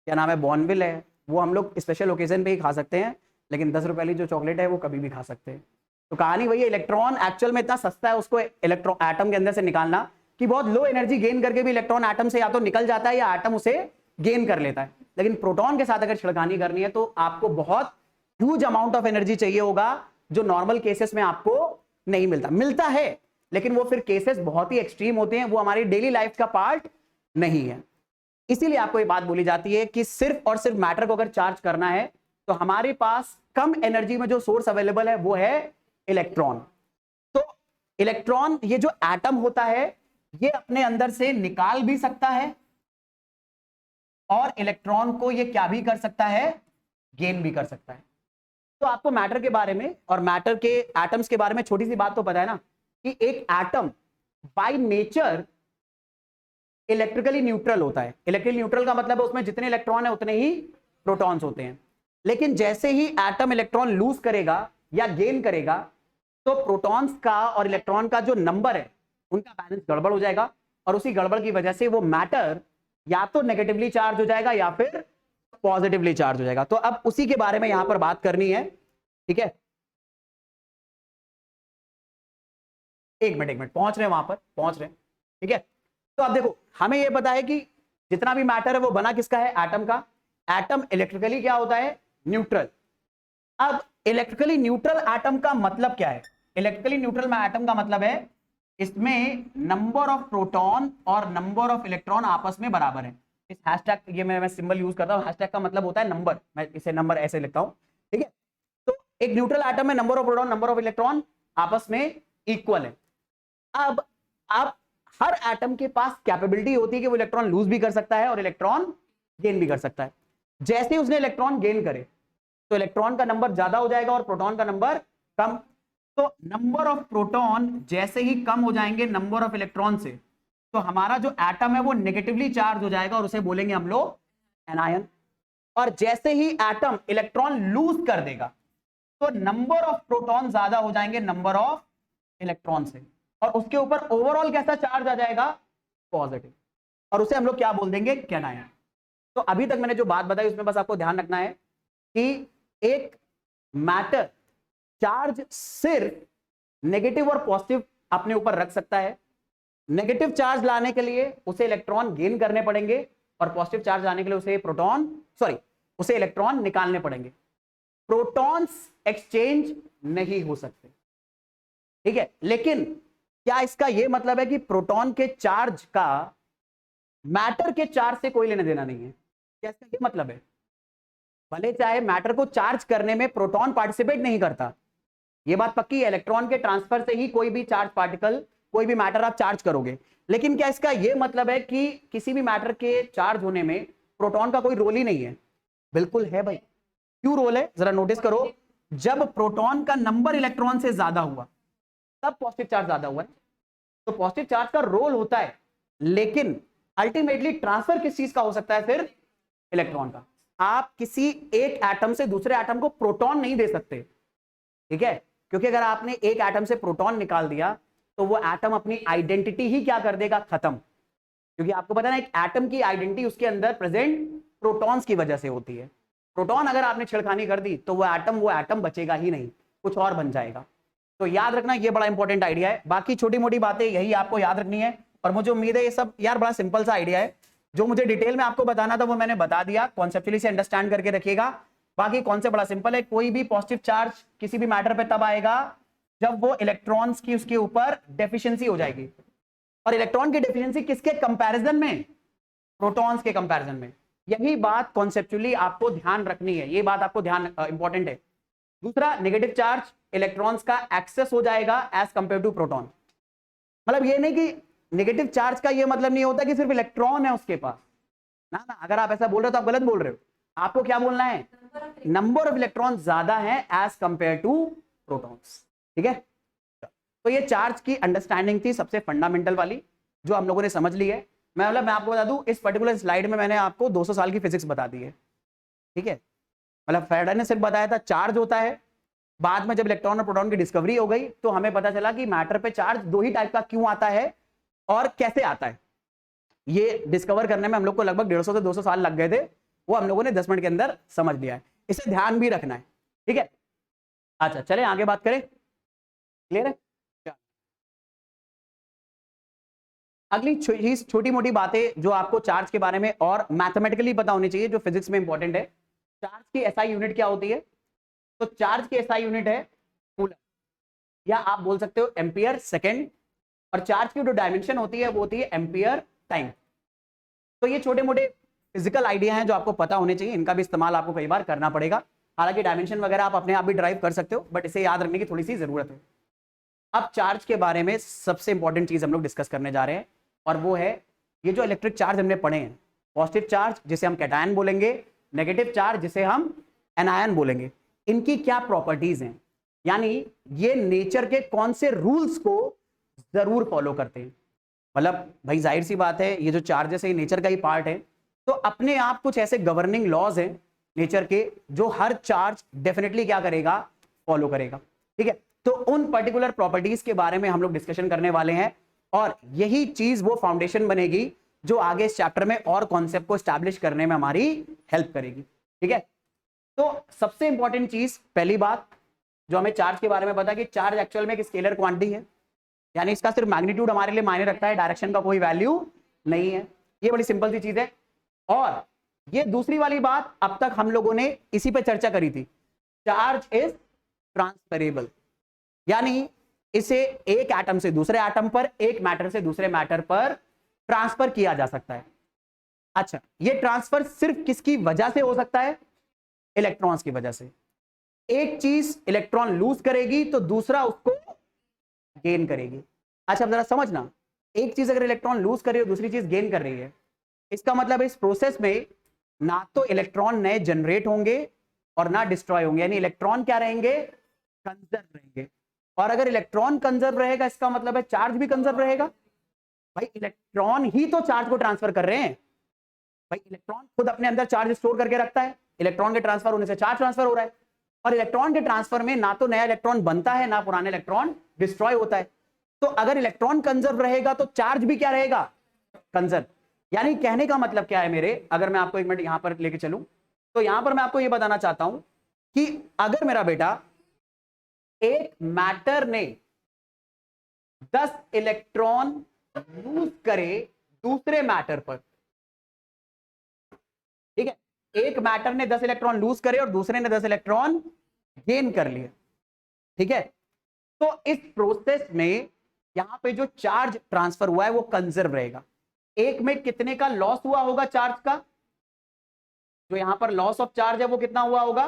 क्या नाम है बॉर्नविल है, वो हम लोग स्पेशल ओकेजन पे ही खा सकते हैं, लेकिन 10 रुपए वाली जो चॉकलेट है वो कभी भी खा सकते हैं। तो कहानी वही है, इलेक्ट्रॉन एक्चुअल में इतना सस्ता है उसको इलेक्ट्रॉन एटम के अंदर से निकालना कि बहुत लो एनर्जी गेन करके भी इलेक्ट्रॉन एटम से या तो निकल जाता है या एटम उसे गेन कर लेता है। लेकिन प्रोटॉन के साथ अगर छिड़कानी करनी है तो आपको बहुत ह्यूज अमाउंट ऑफ एनर्जी चाहिए होगा, जो नॉर्मल केसेस में आपको नहीं मिलता है, लेकिन वो फिर केसेस बहुत ही एक्सट्रीम होते हैं, वो हमारी डेली लाइफ का पार्ट नहीं है। इसीलिए आपको ये बात बोली जाती है कि सिर्फ और सिर्फ मैटर को अगर चार्ज करना है तो हमारे पास कम एनर्जी में जो सोर्स अवेलेबल है वो है इलेक्ट्रॉन। तो इलेक्ट्रॉन, ये जो एटम होता है, ये अपने अंदर से निकाल भी सकता है और इलेक्ट्रॉन को ये क्या भी कर सकता है, गेन भी कर सकता है। तो आपको मैटर के बारे में और मैटर के एटम्स के बारे में छोटी सी बात तो पता है ना कि एक atom by nature electrically neutral होता है। इलेक्ट्रिकली न्यूट्रल का मतलब है उसमें जितने इलेक्ट्रॉन है उतने ही प्रोटॉन्स होते हैं। लेकिन जैसे ही एटम इलेक्ट्रॉन लूज करेगा या गेन करेगा तो प्रोटॉन्स का और इलेक्ट्रॉन का जो नंबर है उनका बैलेंस गड़बड़ हो जाएगा, और उसी गड़बड़ की वजह से वो मैटर या तो नेगेटिवली चार्ज हो जाएगा या फिर पॉजिटिवली चार्ज हो जाएगा। तो अब उसी के बारे में यहां पर बात करनी है, ठीक है। एक मिनट पहुंच रहे हैं, वहां पर पहुंच रहे हैं, ठीक है। तो अब देखो, हमें यह पता है कि जितना भी मैटर है वो बना किसका है, एटम का। एटम इलेक्ट्रिकली क्या होता है, न्यूट्रल। अब इलेक्ट्रिकली न्यूट्रल एटम का मतलब क्या है, इलेक्ट्रिकली न्यूट्रल में एटम का मतलब है इसमें नंबर ऑफ प्रोटॉन और नंबर ऑफ इलेक्ट्रॉन आपस में बराबर है। इस हैशटैग, ये मैं सिंबल यूज करता हूं, हैशटैग का मतलब होता है नंबर, मैं इसे नंबर ऐसे लिखता हूं, ठीक है। तो एक न्यूट्रल एटम में number of proton number of electron आपस में इक्वल है। अब आप हर एटम के पास कैपेबिलिटी होती है कि वो इलेक्ट्रॉन लूज भी कर सकता है और इलेक्ट्रॉन गेन भी कर सकता है। जैसे ही उसने इलेक्ट्रॉन गेन करे तो इलेक्ट्रॉन का नंबर ज्यादा हो जाएगा और प्रोटॉन का नंबर कम। तो नंबर ऑफ प्रोटॉन जैसे ही कम हो जाएंगे नंबर ऑफ इलेक्ट्रॉन से, तो हमारा जो एटम है वो नेगेटिवली चार्ज हो जाएगा और उसे बोलेंगे हम लोग एनायन। और जैसे ही एटम इलेक्ट्रॉन लूज कर देगा तो नंबर ऑफ प्रोटॉन ज्यादा हो जाएंगे नंबर ऑफ इलेक्ट्रॉन से, और उसके ऊपर ओवरऑल कैसा चार्ज आ जाएगा, पॉजिटिव, और उसे हम लोग क्या बोल देंगे, कैनायन। तो अभी तक मैंने जो बात बताई उसमें बस आपको ध्यान रखना है कि एक मैटर चार्ज सिर्फ नेगेटिव और पॉजिटिव अपने ऊपर रख सकता है। नेगेटिव चार्ज लाने के लिए उसे इलेक्ट्रॉन गेन करने पड़ेंगे और पॉजिटिव चार्ज लाने के लिए उसे इलेक्ट्रॉन निकालने पड़ेंगे। प्रोटॉन्स एक्सचेंज नहीं हो सकते, ठीक है। लेकिन क्या इसका यह मतलब है कि प्रोटॉन के चार्ज का मैटर के चार्ज से कोई लेना देना नहीं है? क्या इसका यह मतलब है? भले चाहे मैटर को चार्ज करने में प्रोटॉन पार्टिसिपेट नहीं करता, यह बात पक्की है, इलेक्ट्रॉन के ट्रांसफर से ही कोई भी चार्ज पार्टिकल, कोई भी मैटर आप चार्ज करोगे। लेकिन क्या इसका यह मतलब है कि किसी भी मैटर के चार्ज होने में प्रोटॉन का कोई रोल ही नहीं है? बिल्कुल है भाई। क्यों रोल है, जरा नोटिस करो। जब प्रोटॉन का नंबर इलेक्ट्रॉन से ज्यादा हुआ तब पॉजिटिव चार्ज ज्यादा हुआ है, तो पॉजिटिव चार्ज का रोल होता है। लेकिन अल्टीमेटली ट्रांसफर किस चीज का हो सकता है, सिर्फ इलेक्ट्रॉन का। आप किसी एक एटम से दूसरे एटम को प्रोटॉन नहीं दे सकते, ठीक है, क्योंकि अगर आपने एक एटम से प्रोटॉन निकाल दिया तो वो एटम अपनी आइडेंटिटी ही क्या कर देगा, खत्म। क्योंकि आपको पता है एक एटम की आइडेंटिटी उसके अंदर प्रेजेंट प्रोटॉन्स की वजह से होती है। प्रोटॉन अगर आपने छेड़खानी कर दी तो वो एटम बचेगा ही नहीं, कुछ और बन जाएगा। तो याद रखना, ये बड़ा इंपॉर्टेंट आइडिया है। बाकी छोटी मोटी बातें यही आपको याद रखनी है, और मुझे उम्मीद है ये सब यार बड़ा सिंपल सा आइडिया है। जो मुझे डिटेल में आपको बताना था वो मैंने बता दिया, कॉन्सेप्चुअली से अंडरस्टैंड करके रखिएगा। बाकी कॉन्सेप्ट बड़ा सिंपल है, कोई भी पॉजिटिव चार्ज किसी भी मैटर पे तब आएगा जब वो इलेक्ट्रॉन्स की उसके ऊपर डेफिशिएंसी हो जाएगी। और इलेक्ट्रॉन की डेफिशिएंसी किसके कंपैरिजन में, प्रोटॉन्स के कंपैरिजन में। यही बात कॉन्सेप्चुअली आपको ध्यान रखनी है, ये बात आपको ध्यान इंपॉर्टेंट है। दूसरा, नेगेटिव चार्ज इलेक्ट्रॉन्स का एक्सेस हो जाएगा एज कंपेयर टू प्रोटॉन। मतलब ये नहीं कि नेगेटिव चार्ज का ये मतलब नहीं होता कि सिर्फ इलेक्ट्रॉन है उसके पास, ना ना, अगर आप ऐसा बोल रहे हो तो आप गलत बोल रहे हो। आपको क्या बोलना है, नंबर ऑफ इलेक्ट्रॉन ज्यादा है एज कंपेयर टू प्रोटॉन्स, ठीक है। तो ये चार्ज की अंडरस्टैंडिंग थी सबसे फंडामेंटल वाली, जो हम लोगों ने समझ ली है। मैं आपको बता दूं, इस पर्टिकुलर स्लाइड में मैंने आपको 200 साल की फिजिक्स बता दी है, ठीक है। मतलब फैराडे ने सिर्फ बताया था चार्ज होता है, बाद में जब इलेक्ट्रॉन और प्रोटॉन की डिस्कवरी हो गई तो हमें पता चला कि मैटर पे चार्ज दो ही टाइप का क्यों आता है और कैसे आता है। ये डिस्कवर करने में हम लोग को लगभग 150 से 200 साल लग गए थे, वो हम लोगों ने 10 मिनट के अंदर समझ लिया है। इसे ध्यान भी रखना है, ठीक है। अच्छा चले आगे बात करें, क्लियर है। अगली चीज, छोटी मोटी बातें जो आपको चार्ज के बारे में और मैथमेटिकली पता होनी चाहिए, जो फिजिक्स में इंपॉर्टेंट है। चार्ज की एसआई यूनिट क्या होती है? तो चार्ज की एसआई यूनिट है कूलम, या आप बोल सकते हो एम्पियर सेकेंड, और चार्ज की जो डायमेंशन होती है वो होती है एम्पियर टाइम। तो ये छोटे मोटे फिजिकल आइडिया हैं जो आपको पता होने चाहिए, इनका भी इस्तेमाल आपको कई बार करना पड़ेगा। हालांकि डायमेंशन वगैरह आप अपने आप भी ड्राइव कर सकते हो, बट इसे याद रखने की थोड़ी सी जरूरत है। अब चार्ज के बारे में सबसे इंपॉर्टेंट चीज हम लोग डिस्कस करने जा रहे हैं, और वो है ये जो इलेक्ट्रिक चार्ज हमने पढ़े हैं, पॉजिटिव चार्ज जिसे हम कैटायन बोलेंगे, नेगेटिव चार्ज जिसे हम एनायन बोलेंगे, इनकी क्या प्रॉपर्टीज हैं, यानी ये नेचर के कौन से रूल्स को जरूर फॉलो करते हैं। मतलब भाई जाहिर सी बात है, ये जो चार्जेस है नेचर का ही पार्ट है, तो अपने आप कुछ ऐसे गवर्निंग लॉज हैं नेचर के जो हर चार्ज डेफिनेटली क्या करेगा, फॉलो करेगा, ठीक है। तो उन पर्टिकुलर प्रॉपर्टीज के बारे में हम लोग डिस्कशन करने वाले हैं, और यही चीज वो फाउंडेशन बनेगी जो आगे इस चैप्टर में और कॉन्सेप्ट को स्टैब्लिश करने में हमारी हेल्प करेगी, ठीक है। तो सबसे इंपॉर्टेंट चीज, पहली बात जो हमें चार्ज के बारे में पता है कि चार्ज एक्चुअल में एक स्केलर क्वांटिटी है, यानी इसका सिर्फ मैग्नीट्यूड हमारे लिए मायने रखता है, डायरेक्शन का कोई वैल्यू नहीं है। ये बड़ी सिंपल सी चीज है। और ये दूसरी वाली बात अब तक हम लोगों ने इसी पे चर्चा करी थी, चार्ज इज ट्रांसफरेबल, यानी इसे एक एटम से दूसरे एटम पर, एक मैटर से दूसरे मैटर पर ट्रांसफर किया जा सकता है। अच्छा, ये ट्रांसफर सिर्फ किसकी वजह से हो सकता है? इलेक्ट्रॉन्स की वजह से। एक चीज इलेक्ट्रॉन लूज करेगी तो दूसरा उसको गेन करेगी। अच्छा अब जरा समझना, एक चीज अगर इलेक्ट्रॉन लूज कर रही है, दूसरी चीज गेन कर रही है, इसका मतलब इस प्रोसेस में ना तो इलेक्ट्रॉन नए जनरेट होंगे और ना डिस्ट्रॉय होंगे, यानी इलेक्ट्रॉन क्या रहेंगे, कंजर्व रहेंगे। और अगर इलेक्ट्रॉन कंजर्व रहेगा, इसका मतलब है चार्ज भी कंजर्व रहेगा। भाई इलेक्ट्रॉन ही तो चार्ज को ट्रांसफर कर रहे हैं। भाई इलेक्ट्रॉन खुद अपने अंदर चार्ज स्टोर करके रखता है, इलेक्ट्रॉन के ट्रांसफर होने से चार्ज ट्रांसफर हो रहा है, और इलेक्ट्रॉन के ट्रांसफर में ना तो नया इलेक्ट्रॉन बनता है ना पुराना इलेक्ट्रॉन डिस्ट्रॉय होता है। तो अगर इलेक्ट्रॉन कंजर्व रहेगा तो चार्ज भी क्या रहेगा, कंजर्व। यानी कहने का मतलब क्या है मेरे, अगर मैं आपको एक मिनट यहां पर लेके चलूं, तो यहां पर मैं आपको यह बताना चाहता हूं कि अगर मेरा बेटा एक मैटर ने 10 इलेक्ट्रॉन लूज करे दूसरे मैटर पर, ठीक है, एक मैटर ने 10 इलेक्ट्रॉन लूज करे और दूसरे ने 10 इलेक्ट्रॉन गेन कर लिए, ठीक है, तो इस प्रोसेस में यहां पे जो चार्ज ट्रांसफर हुआ है वो कंजर्व रहेगा। एक में कितने का लॉस हुआ होगा चार्ज का, जो यहां पर लॉस ऑफ चार्ज है वो कितना हुआ होगा,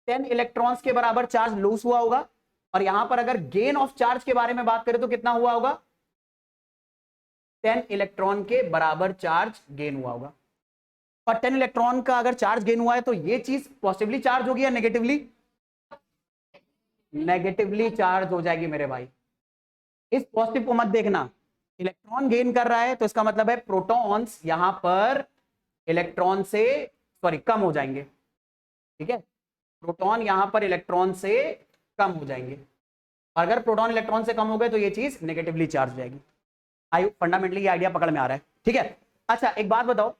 10 इलेक्ट्रॉन्स के बराबर चार्ज लूज हुआ होगा। और यहां पर अगर गेन ऑफ चार्ज के बारे में बात करें तो कितना हुआ होगा, 10 इलेक्ट्रॉन के बराबर चार्ज गेन हुआ होगा। और 10 इलेक्ट्रॉन का अगर चार्ज गेन हुआ है तो ये चीज पॉजिटिवली चार्ज होगी या नेगेटिवली, नेगेटिवली चार्ज हो जाएगी मेरे भाई। इस पॉजिटिव को मत देखना, इलेक्ट्रॉन गेन कर रहा है तो इसका मतलब है प्रोटॉन्स यहां पर इलेक्ट्रॉन से कम हो जाएंगे, ठीक है, प्रोटॉन यहां पर इलेक्ट्रॉन से कम हो जाएंगे। और अगर प्रोटॉन इलेक्ट्रॉन से कम हो गए तो ये चीज नेगेटिवली चार्ज हो जाएगी। आई फंडामेंटली ये आइडिया पकड़ में आ रहा है, ठीक है। अच्छा एक बात बताओ,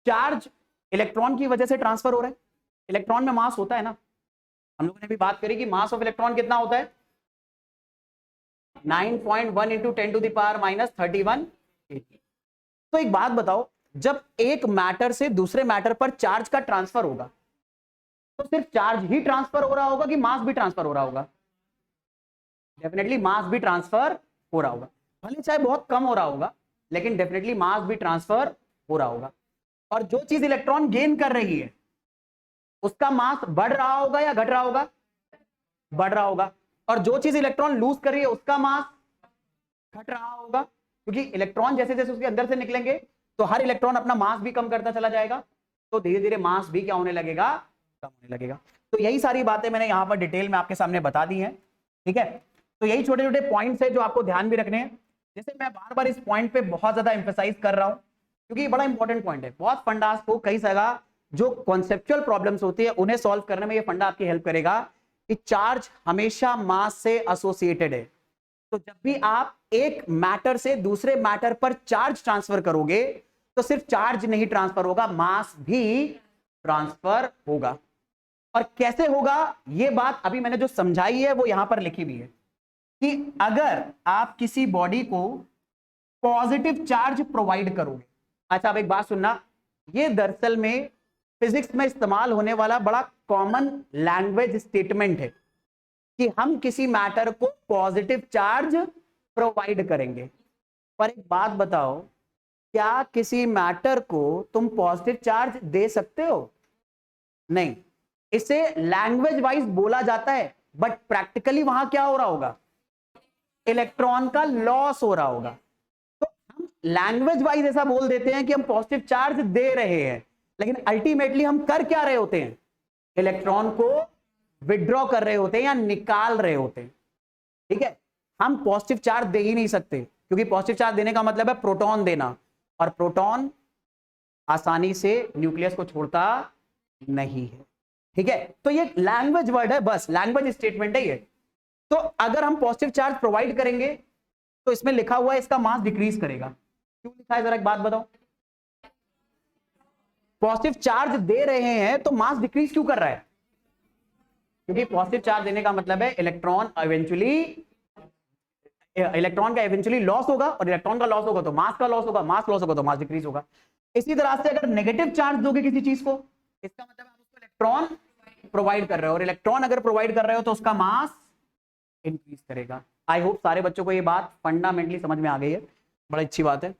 चार्ज इलेक्ट्रॉन की वजह से ट्रांसफर हो रहा है, इलेक्ट्रॉन में मास होता है ना, हम लोगों ने भी बात करी कि मास ऑफ इलेक्ट्रॉन कितना होता है, 9.1 into 10 to the power minus 31 kg। तो एक बात बताओ, जब एक मैटर से दूसरे मैटर पर चार्ज का ट्रांसफर होगा तो सिर्फ चार्ज ही ट्रांसफर हो रहा होगा कि मास भी ट्रांसफर हो रहा होगा, डेफिनेटली मास भी ट्रांसफर हो रहा होगा, भले चाहे बहुत कम हो रहा होगा लेकिन डेफिनेटली मास भी ट्रांसफर हो रहा होगा। और जो चीज इलेक्ट्रॉन गेन कर रही है उसका मास बढ़ रहा होगा या घट रहा होगा, बढ़ रहा होगा। और जो चीज इलेक्ट्रॉन लूज कर रही है उसका मास घट रहा होगा, क्योंकि इलेक्ट्रॉन जैसे जैसे उसके अंदर से निकलेंगे तो हर इलेक्ट्रॉन अपना मास भी कम करता चला जाएगा, तो धीरे धीरे मास भी क्या होने लगेगा, कम होने लगेगा। तो यही सारी बातें मैंने यहां पर डिटेल में आपके सामने बता दी हैं, ठीक है। तो यही छोटे छोटे पॉइंट्स है जो आपको ध्यान भी रखने हैं। जैसे मैं बार बार इस पॉइंट पे बहुत ज्यादा एम्फेसाइज कर रहा हूं क्योंकि ये बड़ा इंपॉर्टेंट पॉइंट है। बहुत फंडास को कई जगह जो कॉन्सेप्चुअल प्रॉब्लम्स होती है उन्हें सॉल्व करने में ये फंडा आपकी हेल्प करेगा कि चार्ज हमेशा मास से एसोसिएटेड है, तो जब भी आप एक मैटर से दूसरे मैटर पर चार्ज ट्रांसफर करोगे तो सिर्फ चार्ज नहीं ट्रांसफर होगा, मास भी ट्रांसफर होगा। और कैसे होगा ये बात अभी मैंने जो समझाई है वो यहां पर लिखी हुई है कि अगर आप किसी बॉडी को पॉजिटिव चार्ज प्रोवाइड करोगे। अच्छा, अब एक बात सुनना, ये दरअसल में फिजिक्स में इस्तेमाल होने वाला बड़ा कॉमन लैंग्वेज स्टेटमेंट है कि हम किसी मैटर को पॉजिटिव चार्ज प्रोवाइड करेंगे। पर एक बात बताओ, क्या किसी मैटर को तुम पॉजिटिव चार्ज दे सकते हो? नहीं। इसे लैंग्वेज वाइज बोला जाता है, बट प्रैक्टिकली वहां क्या हो रहा होगा? इलेक्ट्रॉन का लॉस हो रहा होगा। तो हम लैंग्वेज वाइज ऐसा बोल देते हैं कि हम पॉजिटिव चार्ज दे रहे हैं, लेकिन अल्टीमेटली हम कर क्या रहे होते हैं? इलेक्ट्रॉन को विड्रॉ कर रहे होते हैं या निकाल रहे होते हैं। ठीक है, हम पॉजिटिव चार्ज दे ही नहीं सकते, क्योंकि पॉजिटिव चार्ज देने का मतलब है प्रोटॉन देना, और प्रोटॉन आसानी से न्यूक्लियस को छोड़ता नहीं है। ठीक है, तो ये लैंग्वेज वर्ड है, बस लैंग्वेज स्टेटमेंट है ये। तो अगर हम पॉजिटिव चार्ज प्रोवाइड करेंगे तो इसमें लिखा हुआ है इसका मास डिक्रीज करेगा। क्यों लिखा है, जरा एक बात बताओ। पॉजिटिव चार्ज दे रहे हैं तो मास डिक्रीज क्यों कर रहा है? क्योंकि पॉजिटिव चार्ज देने का मतलब है इलेक्ट्रॉन का इवेंचुअली लॉस होगा, और इलेक्ट्रॉन का लॉस होगा तो मास का लॉस होगा, मास लॉस होगा तो मास डिक्रीज होगा। इसी तरह से अगर नेगेटिव चार्ज दोगे किसी चीज को, इसका मतलब आप उसको इलेक्ट्रॉन प्रोवाइड कर रहे हो, और इलेक्ट्रॉन अगर प्रोवाइड कर रहे हो तो उसका मास इंक्रीज करेगा। आई होप सारे बच्चों को ये बात फंडामेंटली समझ में आ गई है, बड़ी अच्छी बात है।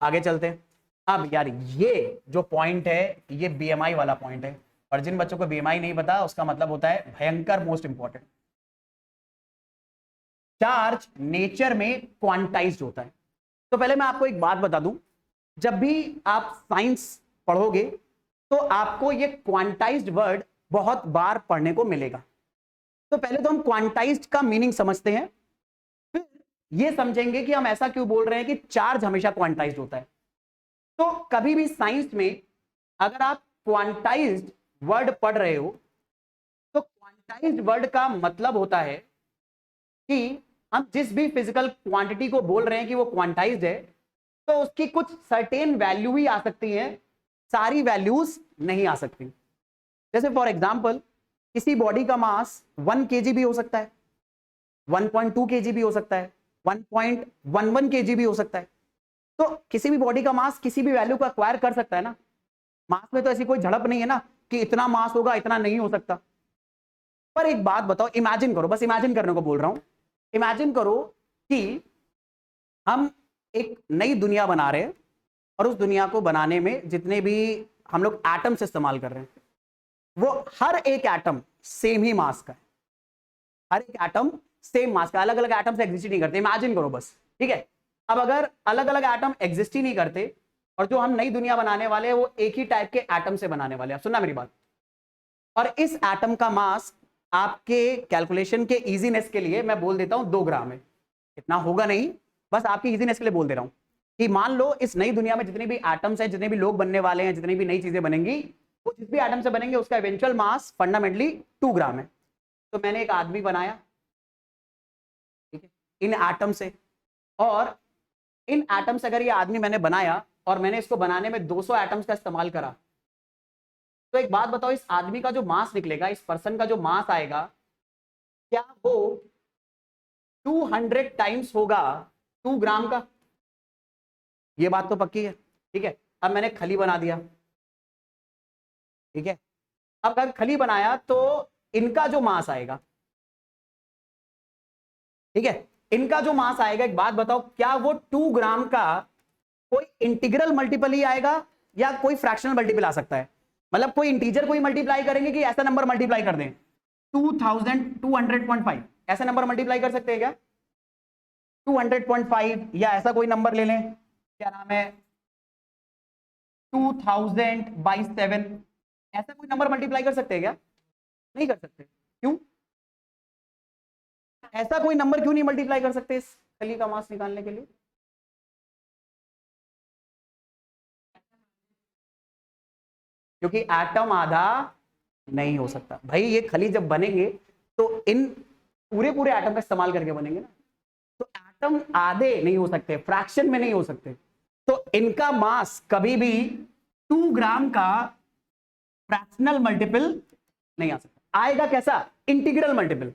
आगे चलते हैं। अब यार ये जो पॉइंट है ये बीएमआई वाला पॉइंट है, और जिन बच्चों को बीएमआई नहीं पता उसका मतलब होता है भयंकर मोस्ट इंपॉर्टेंट। चार्ज नेचर में क्वांटाइज्ड होता है। तो पहले मैं आपको एक बात बता दूं, जब भी आप साइंस पढ़ोगे तो आपको ये क्वांटाइज्ड वर्ड बहुत बार पढ़ने को मिलेगा। तो पहले तो हम क्वांटाइज्ड का मीनिंग समझते हैं, फिर ये समझेंगे कि हम ऐसा क्यों बोल रहे हैं कि चार्ज हमेशा क्वांटाइज्ड होता है। तो कभी भी साइंस में अगर आप क्वांटाइज्ड वर्ड पढ़ रहे हो तो क्वांटाइज्ड वर्ड का मतलब होता है कि हम जिस भी फिजिकल क्वांटिटी को बोल रहे हैं कि वो क्वांटाइज्ड है, तो उसकी कुछ सर्टेन वैल्यू ही आ सकती है, सारी वैल्यूज नहीं आ सकती। जैसे फॉर एग्जांपल किसी बॉडी का मास 1 kg भी हो सकता है, 1.2 kg भी हो सकता है, 1.11 kg भी हो सकता है। तो किसी भी बॉडी का मास किसी भी वैल्यू को एक्वायर कर सकता है ना। मास में तो ऐसी कोई झड़प नहीं है ना कि इतना मास होगा इतना नहीं हो सकता। पर एक बात बताओ, इमेजिन करो, बस इमेजिन करने को बोल रहा हूं, इमेजिन करो कि हम एक नई दुनिया बना रहे हैं, और उस दुनिया को बनाने में जितने भी हम लोग एटम्स इस्तेमाल कर रहे हैं वो हर एक एटम सेम ही मास का है। हर एक एटम सेम मास का, अलग अलग एटम्स एग्जिस्ट नहीं करते। इमेजिन करो बस, ठीक है। अब अगर अलग अलग एटम एग्जिस्ट ही नहीं करते और जो हम नई दुनिया बनाने वाले हैं वो एक ही टाइप के एटम से बनाने वाले हैं, सुनना मेरी बात, और इस एटम का मास आपके कैलकुलेशन के इजीनेस के लिए मैं बोल देता हूं 2 ग्राम है। इतना होगा नहीं, बस आपकी इजीनेस के लिए बोल दे रहा हूं कि मान लो इस नई दुनिया में जितने भी एटम्स हैं, जितने भी लोग बनने वाले हैं, जितनी भी नई चीजें बनेंगी, वो जिस भी एटम से बनेंगे उसका इवेंचुअल मास फंडामेंटली 2 ग्राम है। तो मैंने एक आदमी बनाया, ठीक है, इन एटम से, और इन एटम से अगर ये आदमी मैंने बनाया और मैंने इसको बनाने में 200 एटम्स का इस्तेमाल करा, तो एक बात बताओ, इस आदमी का जो मास निकलेगा, इस पर्सन का जो मास आएगा, क्या वो 200 टाइम्स होगा 2 ग्राम का? ये बात तो पक्की है, ठीक है। अब मैंने खली बना दिया, ठीक है। अब अगर खली बनाया तो इनका जो मास आएगा, ठीक है, इनका जो मास आएगा, एक बात बताओ, क्या वो 2 ग्राम का कोई इंटीग्रल मल्टीपल ही आएगा या कोई फ्रैक्शनल मल्टीपल आ सकता है? मतलब कोई इंटीजर कोई मल्टीप्लाई करेंगे कि ऐसा नंबर मल्टीप्लाई कर दें 2200.5, ऐसा नंबर मल्टीप्लाई कर सकते हैं क्या? 200.5 या ऐसा कोई नंबर ले लें, क्या नाम है, 2000/7, ऐसा कोई नंबर मल्टीप्लाई कर सकते हैं क्या? नहीं कर सकते। क्यों? ऐसा कोई नंबर क्यों नहीं मल्टीप्लाई कर सकते इस खली का मास निकालने के लिए? क्योंकि एटम आधा नहीं हो सकता भाई। ये खली जब बनेंगे तो इन पूरे पूरे एटम का इस्तेमाल करके बनेंगे ना। तो एटम आधे नहीं हो सकते, फ्रैक्शन में नहीं हो सकते, तो इनका मास कभी भी 2 ग्राम का फ्रैक्शनल मल्टीपल नहीं आ सकता। आएगा कैसा? Integral multiple.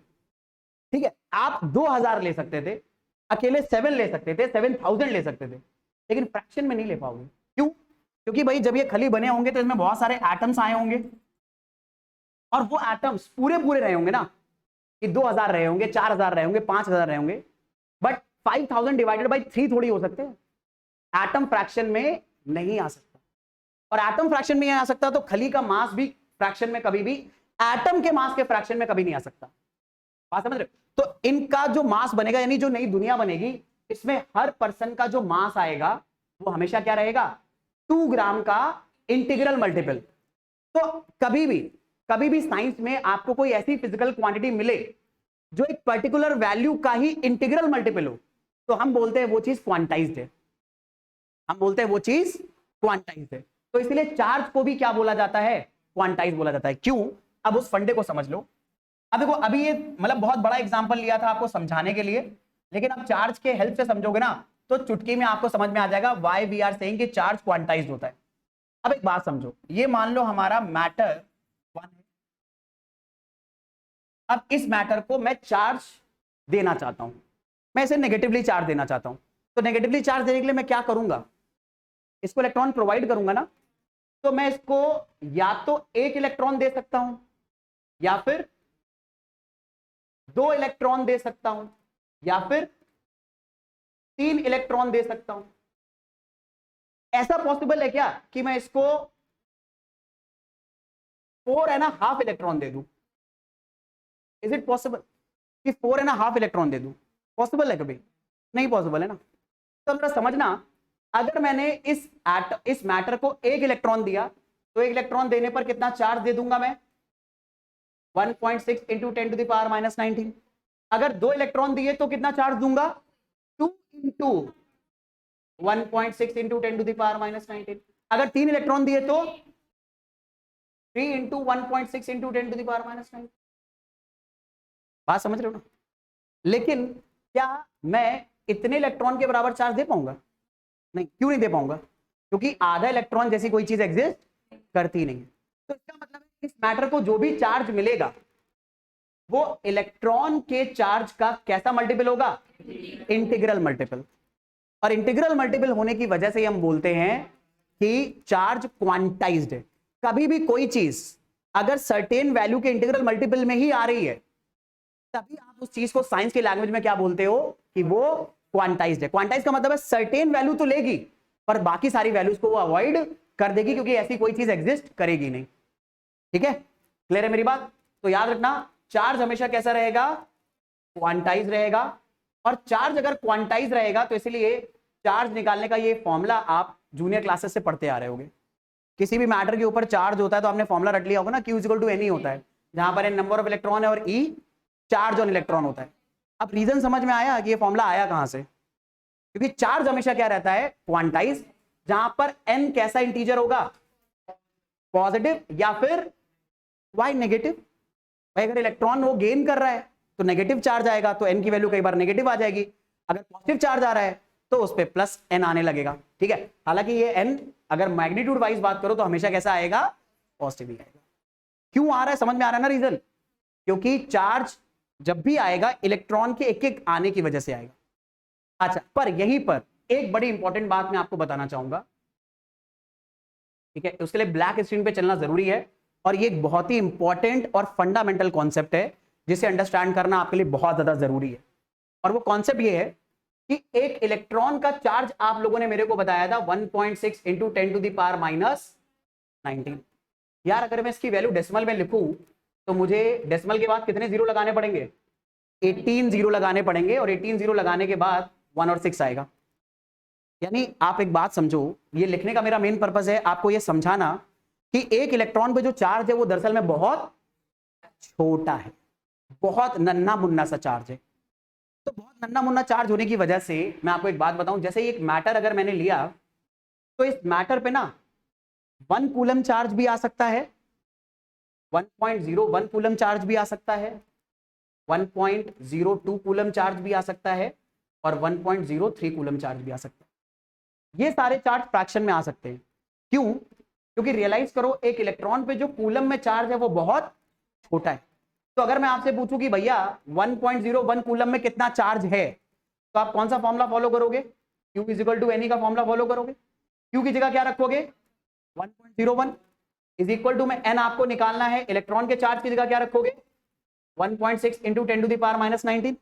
ठीक है, आप 2000 ले सकते थे, अकेले 7 ले सकते थे, 7000 ले सकते थे, लेकिन फ्रैक्शन में नहीं ले पाओगे। क्यों? क्योंकि भाई जब ये खली बने होंगे तो इसमें बहुत सारे एटम्स आए होंगे, और वो एटम्स पूरे पूरे रहे होंगे ना, कि 2000 रहे होंगे, 4000 रहे होंगे, 5000 रहे होंगे, बट 5000 डिवाइडेड बाई 3 थोड़ी हो सकते हैं। एटम फ्रैक्शन में नहीं आ सकता, और एटम फ्रैक्शन में नहीं आ सकता तो खली का मास भी फ्रैक्शन में कभी भी एटम के मास के फ्रैक्शन में कभी नहीं आ सकता। बात समझ रहे हो? तो इनका जो मास बनेगा, यानी जो नई दुनिया बनेगी, इसमें हर पर्सन का जो मास आएगा वो हमेशा क्या रहेगा? 2 ग्राम का इंटीग्रल मल्टीपल। तो कभी भी साइंस में आपको कोई ऐसी फिजिकल क्वांटिटी मिले जो एक पर्टिकुलर वैल्यू का ही इंटीग्रल मल्टीपल हो, तो हम बोलते हैं वो चीज क्वांटाइज्ड है, हम बोलते हैं वो चीज क्वांटाइज्ड है। तो इसलिए चार्ज को भी क्या बोला जाता है? क्वांटाइज बोला जाता है। क्यों? अब उस फंडे को समझ लो। अब देखो, अभी ये मतलब बहुत बड़ा एग्जांपल लिया था आपको समझाने के लिए, लेकिन अब चार्ज के हेल्प से समझोगे ना तो चुटकी में आपको समझ में आ जाएगा व्हाई वी आर सेइंग कि चार्ज क्वांटाइज्ड होता है। अब एक बात समझो, ये मान लो हमारा मैटर 1 है। अब इस मैटर को मैं चार्ज देना चाहता हूं, मैं इसे नेगेटिवली चार्ज देना चाहता हूं, तो नेगेटिवली चार्ज देने के लिए मैं क्या करूंगा? इसको इलेक्ट्रॉन प्रोवाइड करूंगा ना, तो मैं इसको या तो 1 इलेक्ट्रॉन दे सकता हूं, या फिर 2 इलेक्ट्रॉन दे सकता हूं, या फिर 3 इलेक्ट्रॉन दे सकता हूं। ऐसा पॉसिबल है क्या कि मैं इसको 4.5 इलेक्ट्रॉन दे दूं? इज इट पॉसिबल कि 4.5 इलेक्ट्रॉन दे दूं? पॉसिबल है कभी? नहीं पॉसिबल है ना। तो जरा समझना, अगर मैंने इस मैटर को 1 इलेक्ट्रॉन दिया, तो 1 इलेक्ट्रॉन देने पर कितना चार्ज दे दूंगा मैं? 1.6 into 10 to the power minus 19। अगर 2 इलेक्ट्रॉन दिए तो कितना चार्ज दूंगा? 2 into 1.6 into 10 to the power minus 19। अगर 3 इलेक्ट्रॉन दिए तो 3 into 1.6 into 10 to the power minus 19। बात समझ रहे हो ना? लेकिन क्या मैं इतने इलेक्ट्रॉन के बराबर चार्ज दे पाऊंगा? नहीं। क्यों नहीं दे पाऊंगा? क्योंकि आधा इलेक्ट्रॉन जैसी कोई चीज एग्जिस्ट करती नहीं है। तो इसका मतलब है इस मैटर को जो भी चार्ज मिलेगा वो इलेक्ट्रॉन के चार्ज का कैसा मल्टीपल होगा? Integral multiple. और इंटीग्रल मल्टीपल होने की वजह से हम बोलते हैं कि चार्ज क्वांटाइज्ड है। कभी भी कोई चीज अगर सर्टेन वैल्यू के इंटीग्रल मल्टीपल में ही आ रही है, तभी आप उस चीज को साइंस की लैंग्वेज में क्या बोलते हो? कि वो क्वांटाइज्ड है। क्वांटाइज का मतलब है सर्टेन वैल्यू तो लेगी, पर बाकी सारी वैल्यूज को वो अवॉइड कर देगी, क्योंकि ऐसी कोई चीज एग्जिस्ट करेगी नहीं। ठीक है, क्लियर है मेरी बात? तो याद रखना, चार्ज हमेशा कैसा रहेगा? क्वांटाइज रहेगा। और चार्ज अगर क्वांटाइज रहेगा तो इसलिए चार्ज निकालने का ये फॉर्मूला आप जूनियर क्लासेस से पढ़ते आ रहे होगे। किसी भी मैटर के ऊपर चार्ज होता है तो आपने फॉर्मूला रट लिया होगा ना, Q इक्वल टू N होता है, जहां पर N नंबर ऑफ इलेक्ट्रॉन है और E चार्ज ऑन इलेक्ट्रॉन होता है। अब रीजन समझ में आया कि ये फॉर्मूला आया कहां से? क्योंकि चार्ज हमेशा क्या रहता है? क्वांटाइज, जहां पर N कैसा इंटीजर होगा? पॉजिटिव या फिर Y नेगेटिव। भाई अगर इलेक्ट्रॉन वो गेन कर रहा है तो नेगेटिव चार्ज आएगा, तो N की वैल्यू कई बार नेगेटिव आ जाएगी। अगर पॉजिटिव चार्ज आ रहा है तो उस पर प्लस N आने लगेगा। ठीक है, हालांकि ये N अगर मैग्नीट्यूड वाइज बात करो तो हमेशा कैसा आएगा? पॉजिटिव ही आएगा। क्यों आ रहा है? समझ में आ रहा है ना रीजन? क्योंकि चार्ज जब भी आएगा इलेक्ट्रॉन के एक एक आने की वजह से आएगा। अच्छा, पर यहीं पर एक बड़ी इंपॉर्टेंट बात मैं आपको बताना चाहूंगा। ठीक है, उसके लिए ब्लैक स्क्रीन पे चलना जरूरी है, और ये एक बहुत ही इंपॉर्टेंट और फंडामेंटल कॉन्सेप्ट है जिसे अंडरस्टैंड करना आपके लिए बहुत ज्यादा जरूरी है। और वो कॉन्सेप्ट ये है कि एक इलेक्ट्रॉन का चार्ज आप लोगों ने मेरे को बताया था 1.6 into 10 to the power minus 19। यार अगर मैं इसकी वैल्यू डेसिमल में लिखूं तो मुझे डेसिमल के बाद कितने जीरो लगाने पड़ेंगे? 18 जीरो लगाने पड़ेंगे, और 18 जीरो लगाने के बाद 1 और 6 आएगा। यानी आप एक बात समझो, ये लिखने का मेरा मेन पर्पस है आपको ये समझाना कि एक इलेक्ट्रॉन पे जो चार्ज है वो दरअसल में बहुत छोटा है, बहुत नन्हा मुन्ना सा चार्ज है। तो बहुत नन्हा मुन्ना चार्ज होने की वजह से मैं आपको एक बात बताऊं, जैसे एक मैटर अगर मैंने लिया तो इस मैटर पे ना 1 कूलम चार्ज भी आ सकता है, 1.01 कूलम चार्ज भी आ सकता है, 1.02 कूलम चार्ज भी आ सकता है, और 1.03 कूलम चार्ज भी आ सकता है। ये सारे चार्ज फ्रैक्शन में आ सकते हैं। क्यों? क्योंकि रियलाइज करो एक इलेक्ट्रॉन पे जो कूलम में चार्ज है वो बहुत छोटा है। तो अगर मैं आपसे पूछूं कि भैया 1.01 कूलम में कितना चार्ज है, तो आप कौन सा फॉर्मूला फॉलो करोगे? Q इजिकल टू एन का फॉर्मूला फॉलो करोगे। Q की जगह क्या रखोगे? 1.01 इज इक्वल टू में एन आपको निकालना है, इलेक्ट्रॉन के चार्ज की जगह क्या रखोगे? 1.6 into 10 to the power minus 19।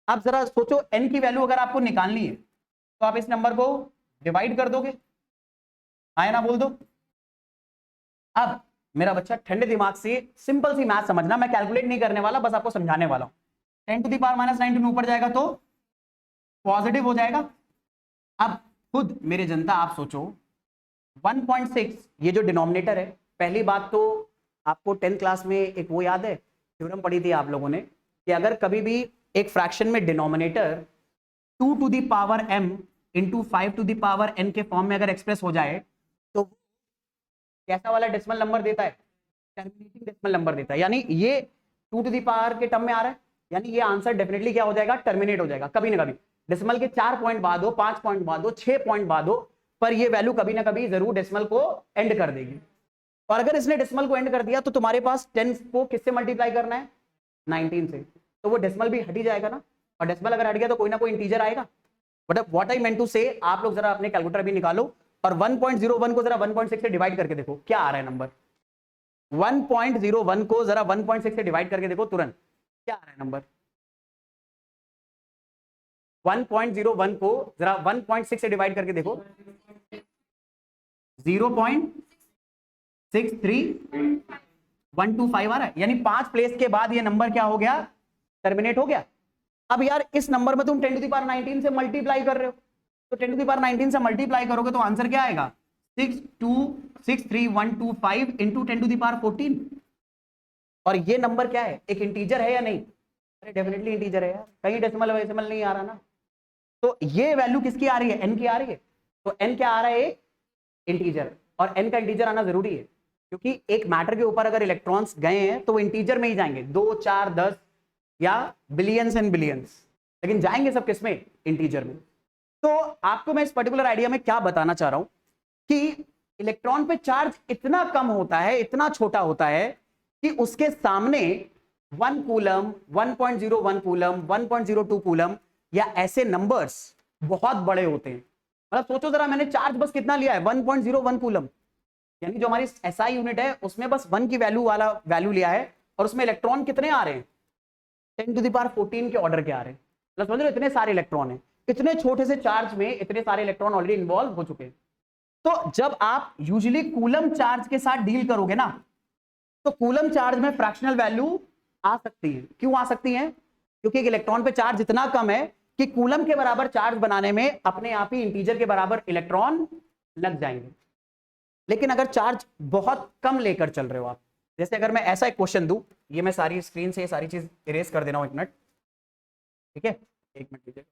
आप जरा सोचो एन की वैल्यू अगर आपको निकालनी है तो आप इस नंबर को डिवाइड कर दोगे, आए ना बोल दो। अब मेरा बच्चा ठंडे दिमाग से सिंपल सी मैथ समझना, मैं कैलकुलेट नहीं करने वाला, बस आपको समझाने वाला हूं। 10 टू द पावर माइनस 19 ऊपर जाएगा तो पॉजिटिव हो जाएगा। अब खुद मेरे जनता आप सोचो 1.6 ये जो डिनोमिनेटर है, पहली बात तो आपको 10th क्लास में एक वो याद है, थ्योरम पढ़ी थी आप लोगों ने कि अगर कभी भी एक फ्रैक्शन में denominator 2 to the power m into 5 to the power n के फॉर्म में अगर एक्सप्रेस हो जाए तो कैसा वाला डेसिमल नंबर देता है? टर्मिनेटिंग डेसिमल नंबर देता है। यानी ये 2 टू द पावर के टर्म में आ रहा है, यानी ये आंसर डेफिनेटली क्या हो जाएगा? टर्मिनेट हो जाएगा कभी ना कभी। डेसिमल के 4 पॉइंट बाद हो, 5 पॉइंट बाद हो, 6 पॉइंट बाद हो, पर ये वैल्यू कभी ना कभी जरूर डेसिमल को एंड कर देगी। और अगर इसने डेसिमल को एंड कर दिया तो तुम्हारे पास 10 को किससे मल्टीप्लाई करना है? 19 से, तो वो डेसिमल भी हट ही जाएगा ना। और डेसिमल अगर हट गया तो कोई ना कोई इंटीजर आएगा। But what I meant to say, आप लोग जरा अपने कैलकुलेटर भी निकालो और 1.01 को जरा 1.6 से डिवाइड करके देखो क्या आ रहा है नंबर। 1.01 को जरा 1.6 से डिवाइड करके देखो तुरंत क्या आ रहा है नंबर। 1.01 को जरा 1.6 से डिवाइड करके देखो, 0.63125 आ रहा है। यानी 5 प्लेस के बाद ये नंबर क्या हो गया? टर्मिनेट हो गया। अब यार इस नंबर में तुम 10 टू द पावर 19 से मल्टीप्लाई कर रहे हो, तो 10 टू द पावर 19 से मल्टीप्लाई करोगे तो आंसर क्या आएगा? 6263125 इंटू 10 टू द पावर 14। और ये नंबर क्या है? एक इंटीजर है या नहीं? अरे डेफिनेटली इंटीजर है यार, कहीं डेसिमल वेसिमल नहीं आ रहा ना। तो ये वैल्यू किसकी आ रही है? एन की आ रही है। तो एन क्या आ रहा है? इंटीजर। और एन का इंटीजर आना जरूरी है क्योंकि एक मैटर के ऊपर अगर इलेक्ट्रॉन्स गए हैं तो वो इंटीजर में ही जाएंगे, 2, 4, 10 या बिलियंस एंड बिलियंस, लेकिन जाएंगे सब किसमें? इंटीजर में। तो आपको मैं इस पर्टिकुलर आइडिया में क्या बताना चाह रहा हूं कि इलेक्ट्रॉन पे चार्ज इतना कम होता है, इतना छोटा होता है कि उसके सामने 1 कूलम, 1.01 कूलम, 1.02 कूलम या ऐसे नंबर्स बहुत बड़े होते हैं। मतलब सोचो जरा, मैंने चार्ज बस कितना लिया है? 1.01 कूलम, यानी जो हमारी एसआई यूनिट है उसमें बस 1 की वैल्यू वाला वैल्यू लिया है, और उसमें इलेक्ट्रॉन कितने आ रहे हैं? 10 टू द पावर 14 के ऑर्डर के आ रहे हैं। मतलब समझ रहे हो, इतने सारे इलेक्ट्रॉन हैं, इतने छोटे से चार्ज में इतने सारे इलेक्ट्रॉन ऑलरेडी इन्वॉल्व हो चुके हैं। तो जब आप यूजुअली कूलम चार्ज के साथ डील करोगे ना, तो कूलम चार्ज में फ्रैक्शनल वैल्यू आ सकती है। क्यों आ सकती है? क्योंकि एक इलेक्ट्रॉन पे चार्ज इतना कम है कि कूलम के बराबर चार्ज बनाने में अपने आप ही इंटीजर के बराबर इलेक्ट्रॉन लग जाएंगे। लेकिन अगर चार्ज बहुत कम लेकर चल रहे हो आप, जैसे अगर मैं ऐसा एक क्वेश्चन दूं, ये मैं सारी स्क्रीन से ये सारी चीज इरेज कर देना हूं, 1 मिनट, ठीक है? 1 मिनट लीजिए।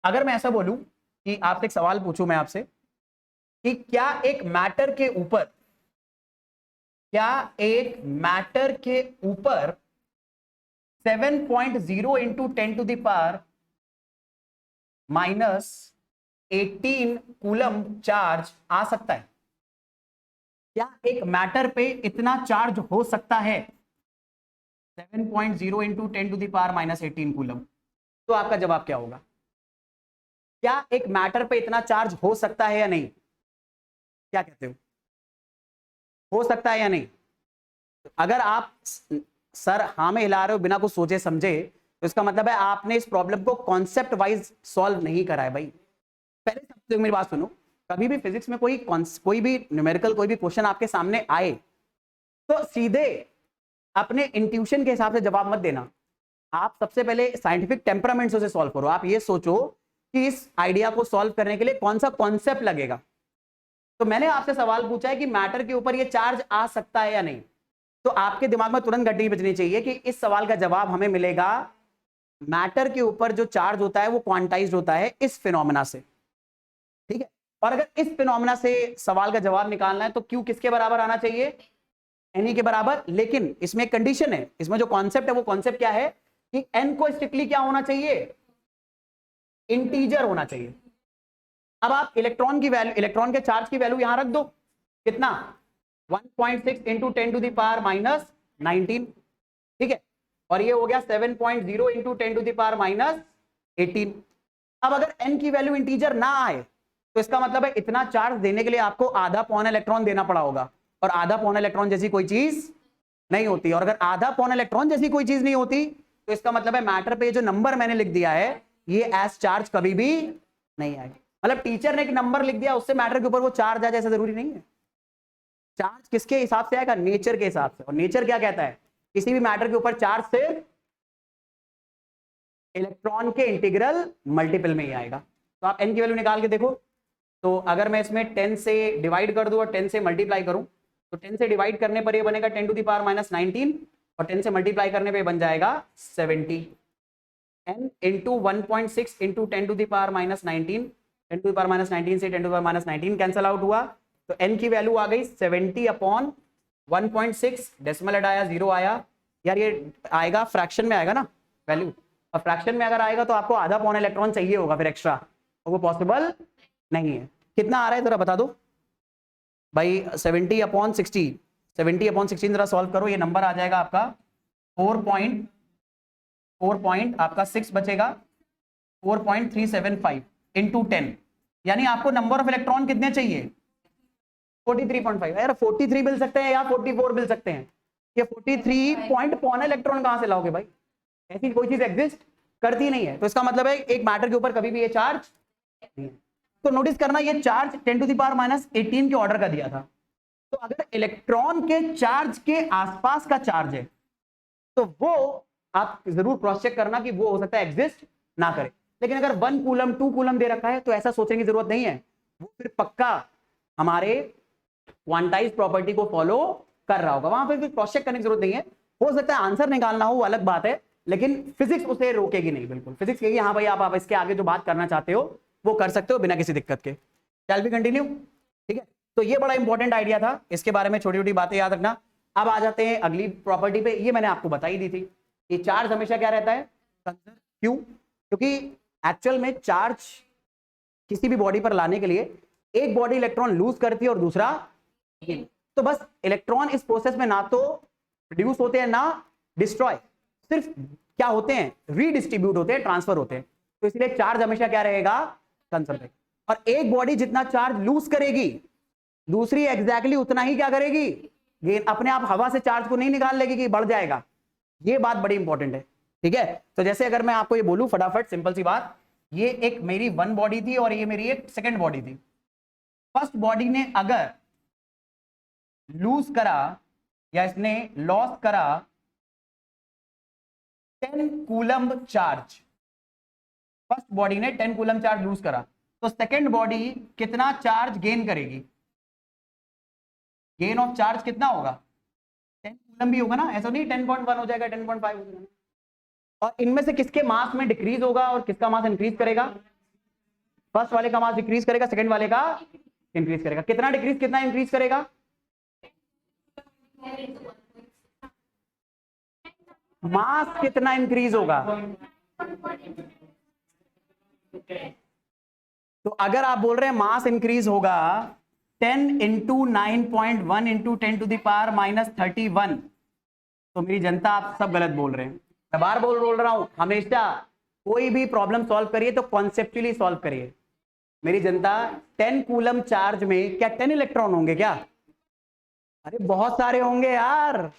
अगर मैं ऐसा बोलूं कि आपसे एक सवाल पूछूं मैं आपसे कि क्या एक मैटर के ऊपर, क्या एक मैटर के ऊपर 7.0 into 10 to the power minus 18 coulomb charge आ सकता है? क्या एक मैटर पे इतना चार्ज हो सकता है? 7.0 into 10 to the power minus 18 coulomb. तो आपका जवाब क्या होगा? क्या एक मैटर पे इतना चार्ज हो सकता है या नहीं? क्या कहते हो सकता है या नहीं? अगर आप सर हाँ में हिला रहे हो बिना कुछ सोचे समझे, तो इसका मतलब है आपने इस प्रॉब्लम को कॉन्सेप्ट वाइज सॉल्व नहीं करा है भाई। पहले सबसे मेरी बात सुनो, कभी भी फिजिक्स में कोई भी न्यूमेरिकल कोई भी क्वेश्चन आपके सामने आए तो सीधे अपने इंट्यूशन के हिसाब से जवाब मत देना। आप सबसे पहले साइंटिफिक टेम्परामेंट से सॉल्व करो। आप ये सोचो कि इस आइडिया को सॉल्व करने के लिए कौन सा कॉन्सेप्ट लगेगा। तो मैंने आपसे सवाल पूछा है कि मैटर के ऊपर ये चार्ज आ सकता है या नहीं, तो आपके दिमाग में तुरंत घंटी बजनी चाहिए कि इस सवाल का जवाब हमें मिलेगा मैटर के ऊपर जो चार्ज होता है वो क्वांटाइज्ड होता है इस फिनोमेना से, ठीक है? और अगर इस फिनोमेना से सवाल का जवाब निकालना है तो क्यू किसके बराबर आना चाहिए? एन के बराबर, लेकिन इसमें एक कंडीशन है, इसमें जो कॉन्सेप्ट है वो कॉन्सेप्ट क्या है कि एन को स्ट्रिक्टली क्या होना चाहिए, इंटीजर होना चाहिए। अब आप इलेक्ट्रॉन की वैल्यू, इलेक्ट्रॉन के चार्ज की वैल्यू यहां रख दो, कितना 1.6 into 10 to the power minus 19, ठीक है, और ये हो गया 7.0 into 10 to the power minus 18। अब अगर n की वैल्यू इंटीजर ना आए तो इसका मतलब है इतना चार्ज देने के लिए आपको आधा पौन इलेक्ट्रॉन देना पड़ा होगा, और आधा पौन इलेक्ट्रॉन जैसी कोई चीज नहीं होती, और अगर आधा पौन इलेक्ट्रॉन जैसी कोई चीज नहीं होती तो इसका मतलब है मैटर पे जो नंबर मैंने लिख दिया है ये एज चार्ज कभी भी नहीं आएगा। मतलब टीचर ने एक नंबर लिख दिया उससे मैटर के ऊपर वो चार्ज आ जाए ऐसा जरूरी नहीं है। चार्ज किसके हिसाब से आएगा, नेचर के हिसाब से, और नेचर क्या कहता है, किसी भी मैटर के ऊपर चार्ज सिर्फ इलेक्ट्रॉन के इंटीग्रल मल्टीपल में ही आएगा। तो आप n की वैल्यू निकाल के देखो, तो अगर मैं इसमें 10 से डिवाइड कर दूं और 10 से मल्टीप्लाई करूं तो 10 से डिवाइड करने पर ये बनेगा 10 टू द पावर माइनस 19, और 10 से मल्टीप्लाई करने पे बन जाएगा 70। n into 1.6 into 10 to the power minus 19, 10 to the power minus 19 से 10 to the power minus 19 cancel out हुआ, तो n की वैल्यू आ गई 70 अपॉन 1.6, डेसिमल हटाया 0 आया। यार ये आएगा फ्रैक्शन में आएगा ना वैल्यू, और फ्रैक्शन में अगर आएगा तो आपको आधा पौन इलेक्ट्रॉन चाहिए होगा फिर एक्स्ट्रा, और वो पॉसिबल नहीं है। कितना आ रहा है जरा बता दो भाई, 70 अपॉन 60, 70 अपॉन 16 जरा सॉल्व करो, ये नंबर आ जाएगा आपका 4 आपका 6 बचेगा 4.375 इंटू 10, यानी आपको नंबर ऑफ इलेक्ट्रॉन कितने चाहिए 43.5। यार 43 मिल सकते हैं या 44 मिल सकते हैं, ये 43 पॉइंट पौना इलेक्ट्रॉन कहां से लाओगे भाई, ऐसी कोई चीज एग्जिस्ट करती नहीं है। तो इसका मतलब है एक मैटर के ऊपर कभी भी ये चार्ज नहीं है। तो नोटिस करना ये charge 10 to the power minus 18 के ऑर्डर का दिया था, तो अगर इलेक्ट्रॉन के चार्ज के आसपास का चार्ज है तो वो आप जरूर क्रॉस चेक करना कि वो हो सकता है एग्जिस्ट ना करे। लेकिन अगर 1 कूलम 2 कूलम दे रखा है तो ऐसा सोचने की जरूरत नहीं है, वो फिर पक्का हमारे क्वांटाइज प्रॉपर्टी को फॉलो कर रहा होगा, वहां पर फिर क्रॉस चेक करने की जरूरत नहीं है। हो सकता है आंसर निकालना हो अलग बात है, लेकिन फिजिक्स उसे रोकेगी नहीं, बिल्कुल फिजिक्स कहेगी हाँ भाई आप इसके आगे जो बात करना चाहते हो वो कर सकते हो बिना किसी दिक्कत के। शैल वी कंटिन्यू, ठीक है। तो ये बड़ा इंपॉर्टेंट आइडिया था, इसके बारे में छोटी छोटी बातें याद रखना। अब आ जाते हैं अगली प्रॉपर्टी पे, ये मैंने आपको बताई दी थी, ये चार्ज हमेशा क्या रहता है कंजर्व, क्यों, क्योंकि एक्चुअल में चार्ज किसी भी बॉडी पर लाने के लिए एक बॉडी इलेक्ट्रॉन लूज करती है और दूसरा, तो बस इलेक्ट्रॉन इस प्रोसेस में ना तो प्रोड्यूस होते हैं ना डिस्ट्रॉय, सिर्फ क्या होते हैं रीडिस्ट्रीब्यूट होते हैं, ट्रांसफर होते हैं। तो इसलिए चार्ज हमेशा क्या रहेगा कंजर्व। और एक बॉडी जितना चार्ज लूज करेगी दूसरी एग्जैक्टली उतना ही क्या करेगी गेन, अपने आप हवा से चार्ज को नहीं निकाल लेगी कि बढ़ जाएगा, ये बात बड़ी इंपॉर्टेंट है, ठीक है। तो जैसे अगर मैं आपको ये बोलूं फटाफट सिंपल सी बात, ये एक मेरी 1 बॉडी थी और ये मेरी एक सेकंड बॉडी थी। फर्स्ट बॉडी ने अगर लूज करा या इसने लॉस करा 10 कूलम चार्ज, फर्स्ट बॉडी ने 10 कूलम चार्ज लूज करा, तो सेकंड बॉडी कितना चार्ज गेन करेगी, गेन ऑफ चार्ज कितना होगा 10 कूलम भी होगा ना, ऐसा नहीं 10.1 हो जाएगा 10.5 हो जाएगा। और इनमें से किसके मास में डिक्रीज होगा और किसका मास इंक्रीज करेगा, फर्स्ट वाले का मास डिक्रीज करेगा, सेकंड वाले का इंक्रीज करेगा। कितना डिक्रीज कितना इंक्रीज करेगा, मास कितना इंक्रीज होगा। तो अगर आप बोल रहे हैं मास इंक्रीज होगा 10 into 9.1 into 10 to the power minus 31, तो मेरी जनता आप सब गलत बोल रहे हैं। मैं बार बोल रहा हूं, हमेशा कोई भी प्रॉब्लम सॉल्व करिए तो कॉन्सेप्चुअली सॉल्व करिए। मेरी जनता 10 कूलम चार्ज में क्या 10 इलेक्ट्रॉन होंगे क्या, अरे बहुत सारे होंगे यार,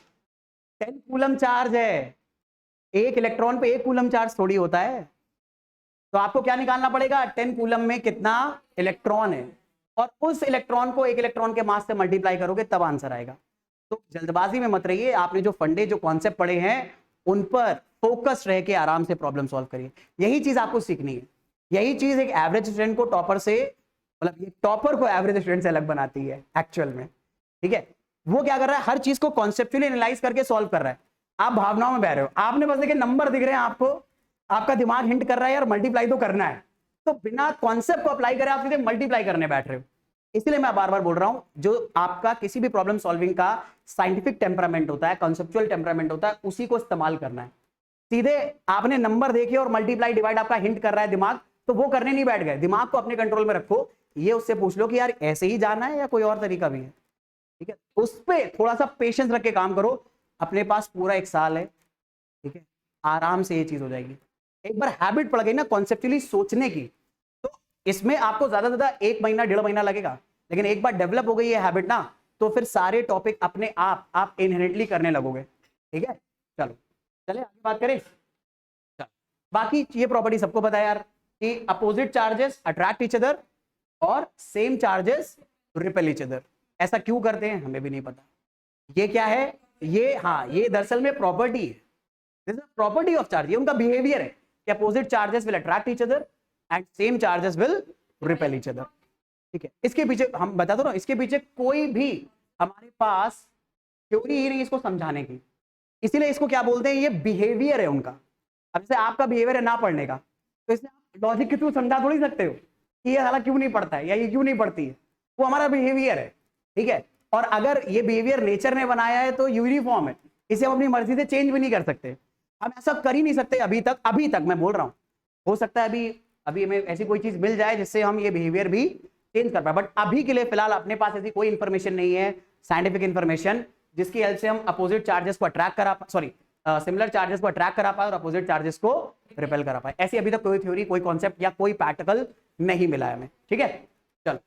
10 कूलम चार्ज है, एक इलेक्ट्रॉन पे 1 कूलम चार्ज थोड़ी होता है। तो आपको क्या निकालना पड़ेगा 10 कूलम में कितना इलेक्ट्रॉन है, और उस इलेक्ट्रॉन को एक इलेक्ट्रॉन के मास से मल्टीप्लाई करोगे तब आंसर आएगा। तो जल्दबाजी में मत रहिए, आपने जो फंडे जो कॉन्सेप्ट पढ़े हैं उन पर फोकस रह के आराम से प्रॉब्लम सॉल्व करिए, यही चीज आपको सीखनी है। यही चीज एक एवरेज स्टूडेंट को टॉपर से, मतलब ये टॉपर को एवरेज स्टूडेंट से अलग बनाती है एक्चुअल में, ठीक है। वो क्या कर रहा है, हर चीज को कॉन्सेप्चुअली एनालाइज करके सॉल्व कर रहा है, आप भावनाओं में बह रहे हो। आपने बस देखिए नंबर दिख रहे हैं आपको, आपका दिमाग हिंट कर रहा है यार मल्टीप्लाई तो करना है, तो बिना कॉन्सेप्ट को अप्लाई करे आप सीधे मल्टीप्लाई करने बैठ रहे हो। इसलिए मैं बार बार बोल रहा हूं, जो आपका किसी भी प्रॉब्लम सॉल्विंग का साइंटिफिक टेम्परामेंट होता है, कॉन्सेप्चुअल टेम्परामेंट होता है, उसी को इस्तेमाल करना है। सीधे आपने नंबर देखे और मल्टीप्लाई डिवाइड आपका हिंट कर रहा है दिमाग, तो वो करने नहीं बैठ गए। दिमाग को अपने कंट्रोल में रखो, ये उससे पूछ लो कि यार ऐसे ही जाना है या कोई और तरीका भी है, ठीक है। उस पर थोड़ा सा पेशेंस रख के काम करो। अपने पास पूरा 1 साल है, ठीक है, आराम से ये चीज हो जाएगी। एक बार हैबिट पड़ गई ना कॉन्सेप्चुअली सोचने की, तो इसमें आपको ज्यादा से ज्यादा 1 महीना 1.5 महीना लगेगा, लेकिन एक बार डेवलप हो गई ये हैबिट ना, तो फिर सारे टॉपिक अपने आप इनहेरेंटली करने लगोगे, ठीक है। चलो चले आगे बात करें। चलो, बाकी ये प्रॉपर्टी सबको पता है यार कि opposite charges attract each other और same charges repel each other. ऐसा क्यों करते हैं हमें भी नहीं पता। ये क्या है, ये हाँ, ये दरअसल में प्रॉपर्टी है, this is property of charge, ये उनका बिहेवियर है कि opposite charges will attract each other and same charges will repel each other, ठीक है। इसके पीछे हम बता दो ना, इसके पीछे कोई भी हमारे पास थ्योरी ही नहीं इसको समझाने की, इसीलिए इसको क्या बोलते हैं, ये बिहेवियर है उनका। अब जैसे आपका बिहेवियर है ना पढ़ने का, तो इसमें आप लॉजिक के थ्रू समझा थोड़ी सकते हो कि ये साला क्यों नहीं पढ़ता है या ये क्यों नहीं पढ़ती है, वो हमारा बिहेवियर है, ठीक है। और अगर ये बिहेवियर नेचर ने बनाया है तो यूनिफॉर्म है, इसे हम अपनी मर्जी से चेंज भी नहीं कर सकते। हम ऐसा कर ही नहीं सकते अभी तक मैं बोल रहा हूँ। हो सकता है अभी हमें ऐसी कोई चीज मिल जाए जिससे हम ये बिहेवियर भी चेंज कर पाए, बट अभी के लिए फिलहाल अपने पास ऐसी कोई इंफॉर्मेशन नहीं है, साइंटिफिक इंफॉर्मेशन, जिसकी हेल्प से हम अपोजिट चार्जेस को अट्रैक्ट करा सिमिलर चार्जेस को अट्रैक्ट करा पाए और अपोजिट चार्जेस को रिपेल करा पाए। ऐसी अभी तक कोई थ्योरी, कोई कॉन्सेप्ट या कोई प्रैक्टिकल नहीं मिला है हमें, ठीक है। चलो,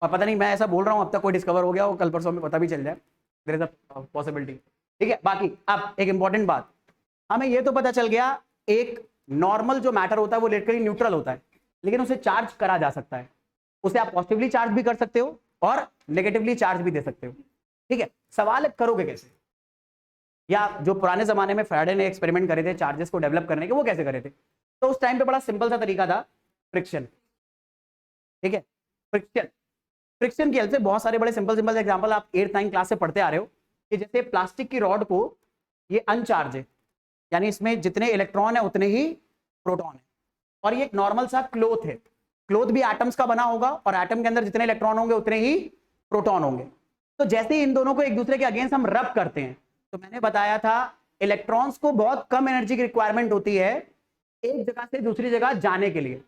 और पता नहीं मैं ऐसा बोल रहा हूं अब तक कोई डिस्कवर हो गया हो, कल परसों में पता भी चल जाए, देयर इज अ पॉसिबिलिटी, ठीक है। बाकी अब एक इंपॉर्टेंट बात, हमें ये तो पता चल गया एक नॉर्मल जो मैटर होता है वो इलेक्ट्रिकली न्यूट्रल होता है, लेकिन उसे चार्ज करा जा सकता है, उसे आप पॉजिटिवली चार्ज भी कर सकते हो और नेगेटिवली चार्ज भी दे सकते हो, ठीक है। सवाल है करोगे कैसे, या जो पुराने जमाने में फैराडे ने एक्सपेरिमेंट करे थे चार्जेस को डेवलप करने के, वो कैसे करे थे, तो उस टाइम पे बड़ा सिंपल सा तरीका था, फ्रिक्शन, ठीक है। फ्रिक्शन की हेल्प से बहुत सारे बड़े सिंपल एग्जांपल आप 8th 9th क्लास से पढ़ते आ रहे हो कि जैसे प्लास्टिक की रॉड को, ये अनचार्ज है, यानी इसमें जितने इलेक्ट्रॉन है उतने ही प्रोटॉन है, और ये एक नॉर्मल सा क्लॉथ है, क्लॉथ भी एटम्स का बना होगा और एटम के अंदर जितने इलेक्ट्रॉन होंगे उतने ही प्रोटॉन होंगे। तो जैसे ही इन दोनों को एक दूसरे के अगेंस्ट हम रब करते हैं, तो मैंने बताया था इलेक्ट्रॉन्स को बहुत कम एनर्जी की रिक्वायरमेंट होती है एक जगह से दूसरी जगह जाने के लिए,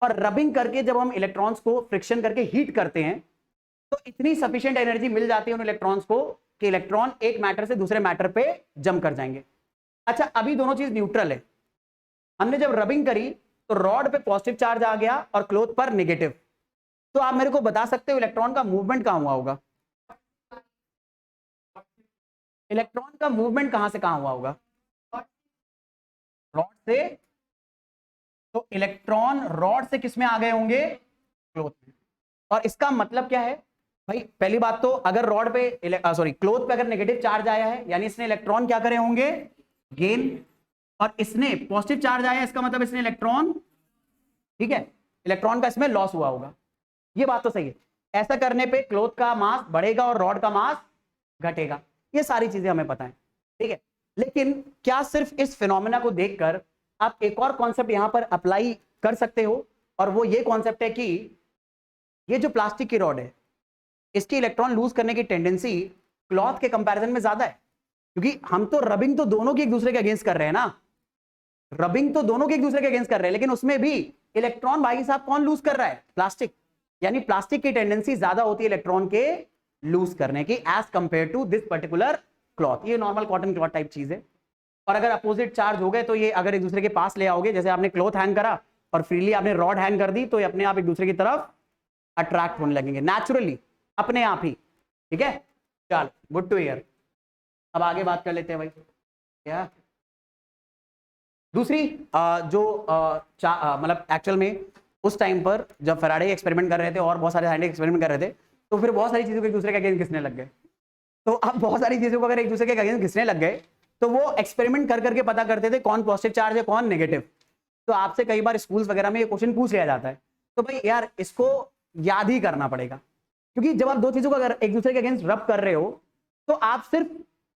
और रबिंग करके जब हम इलेक्ट्रॉन्स को फ्रिक्शन करके हीट करते हैं तो इतनी सफिशिएंट एनर्जी मिल जाती है उन इलेक्ट्रॉन्स को कि इलेक्ट्रॉन एक मैटर से दूसरे मैटर पे जम कर जाएंगे। अच्छा, अभी दोनों चीज न्यूट्रल है, हमने जब रबिंग करी तो रॉड पे पॉजिटिव चार्ज आ गया और क्लॉथ पर नेगेटिव, तो आप मेरे को बता सकते हो इलेक्ट्रॉन का मूवमेंट कहां हुआ होगा, इलेक्ट्रॉन का मूवमेंट कहां से कहां हुआ होगा, रॉड से, तो इलेक्ट्रॉन रॉड से किस में आ गए होंगे, क्लॉथ में। और इसका मतलब क्या है भाई, पहली बात तो अगर रॉड पे क्लॉथ पे अगर नेगेटिव चार्ज आया है यानी इसने इलेक्ट्रॉन क्या करे होंगे, गेन, और इसने पॉजिटिव चार्ज आया इसका मतलब इसने इलेक्ट्रॉन, ठीक है, इलेक्ट्रॉन का इसमें लॉस हुआ होगा। ये बात तो सही है, ऐसा करने पे क्लॉथ का मास बढ़ेगा और रॉड का मास घटेगा, ये सारी चीजें हमें पता है, ठीक है। लेकिन क्या सिर्फ इस फिनोमेना को देखकर आप एक और कॉन्सेप्ट यहां पर अप्लाई कर सकते हो, और वो ये कॉन्सेप्ट है कि ये जो प्लास्टिक की रॉड है इसकी इलेक्ट्रॉन लूज करने की टेंडेंसी क्लॉथ के कंपैरिजन में ज्यादा है, क्योंकि हम तो रबिंग तो दोनों की एक दूसरे के अगेंस्ट कर रहे हैं ना, रबिंग तो दोनों के एक दूसरे के अगेंस्ट कर रहे हैं, लेकिन उसमें भी इलेक्ट्रॉन भाई साहब कौन लूज कर रहा है, प्लास्टिक, यानी प्लास्टिक की टेंडेंसी ज्यादा होती है इलेक्ट्रॉन के लूज करने की as compare to this particular cloth. ये नॉर्मल कॉटन क्लॉथ टाइप चीज है, और अगर अपोजिट चार्ज हो गए तो ये अगर एक दूसरे के पास ले आओगे, जैसे आपने क्लॉथ हैंग करा और फ्रीली आपने रॉड हैंग कर दी, तो ये अपने आप एक दूसरे की तरफ अट्रैक्ट होने लगेंगे नेचुरली, अपने आप ही, ठीक है। चल, गुड टू हियर। अब आगे बात कर लेते हैं भाई, क्या दूसरी जो मतलब एक्चुअल में उस टाइम पर जब फैराडे एक्सपेरिमेंट कर रहे थे और बहुत सारे साइंटिस्ट एक्सपेरिमेंट कर रहे थे, तो फिर बहुत सारी चीजों को एक दूसरे के अगेंस्ट घिसने लग गए। तो अब बहुत सारी चीजों को अगर एक दूसरे के अगेंस्ट घिसने लग गए तो वो एक्सपेरिमेंट कर करके पता करते थे कौन पॉजिटिव चार्ज है कौन नेगेटिव। तो आपसे कई बार स्कूल्स वगैरह में ये क्वेश्चन पूछ लिया जाता है, तो भाई यार इसको याद ही करना पड़ेगा, क्योंकि जब आप दो चीजों को अगर एक दूसरे के अगेंस्ट रब कर रहे हो तो आप सिर्फ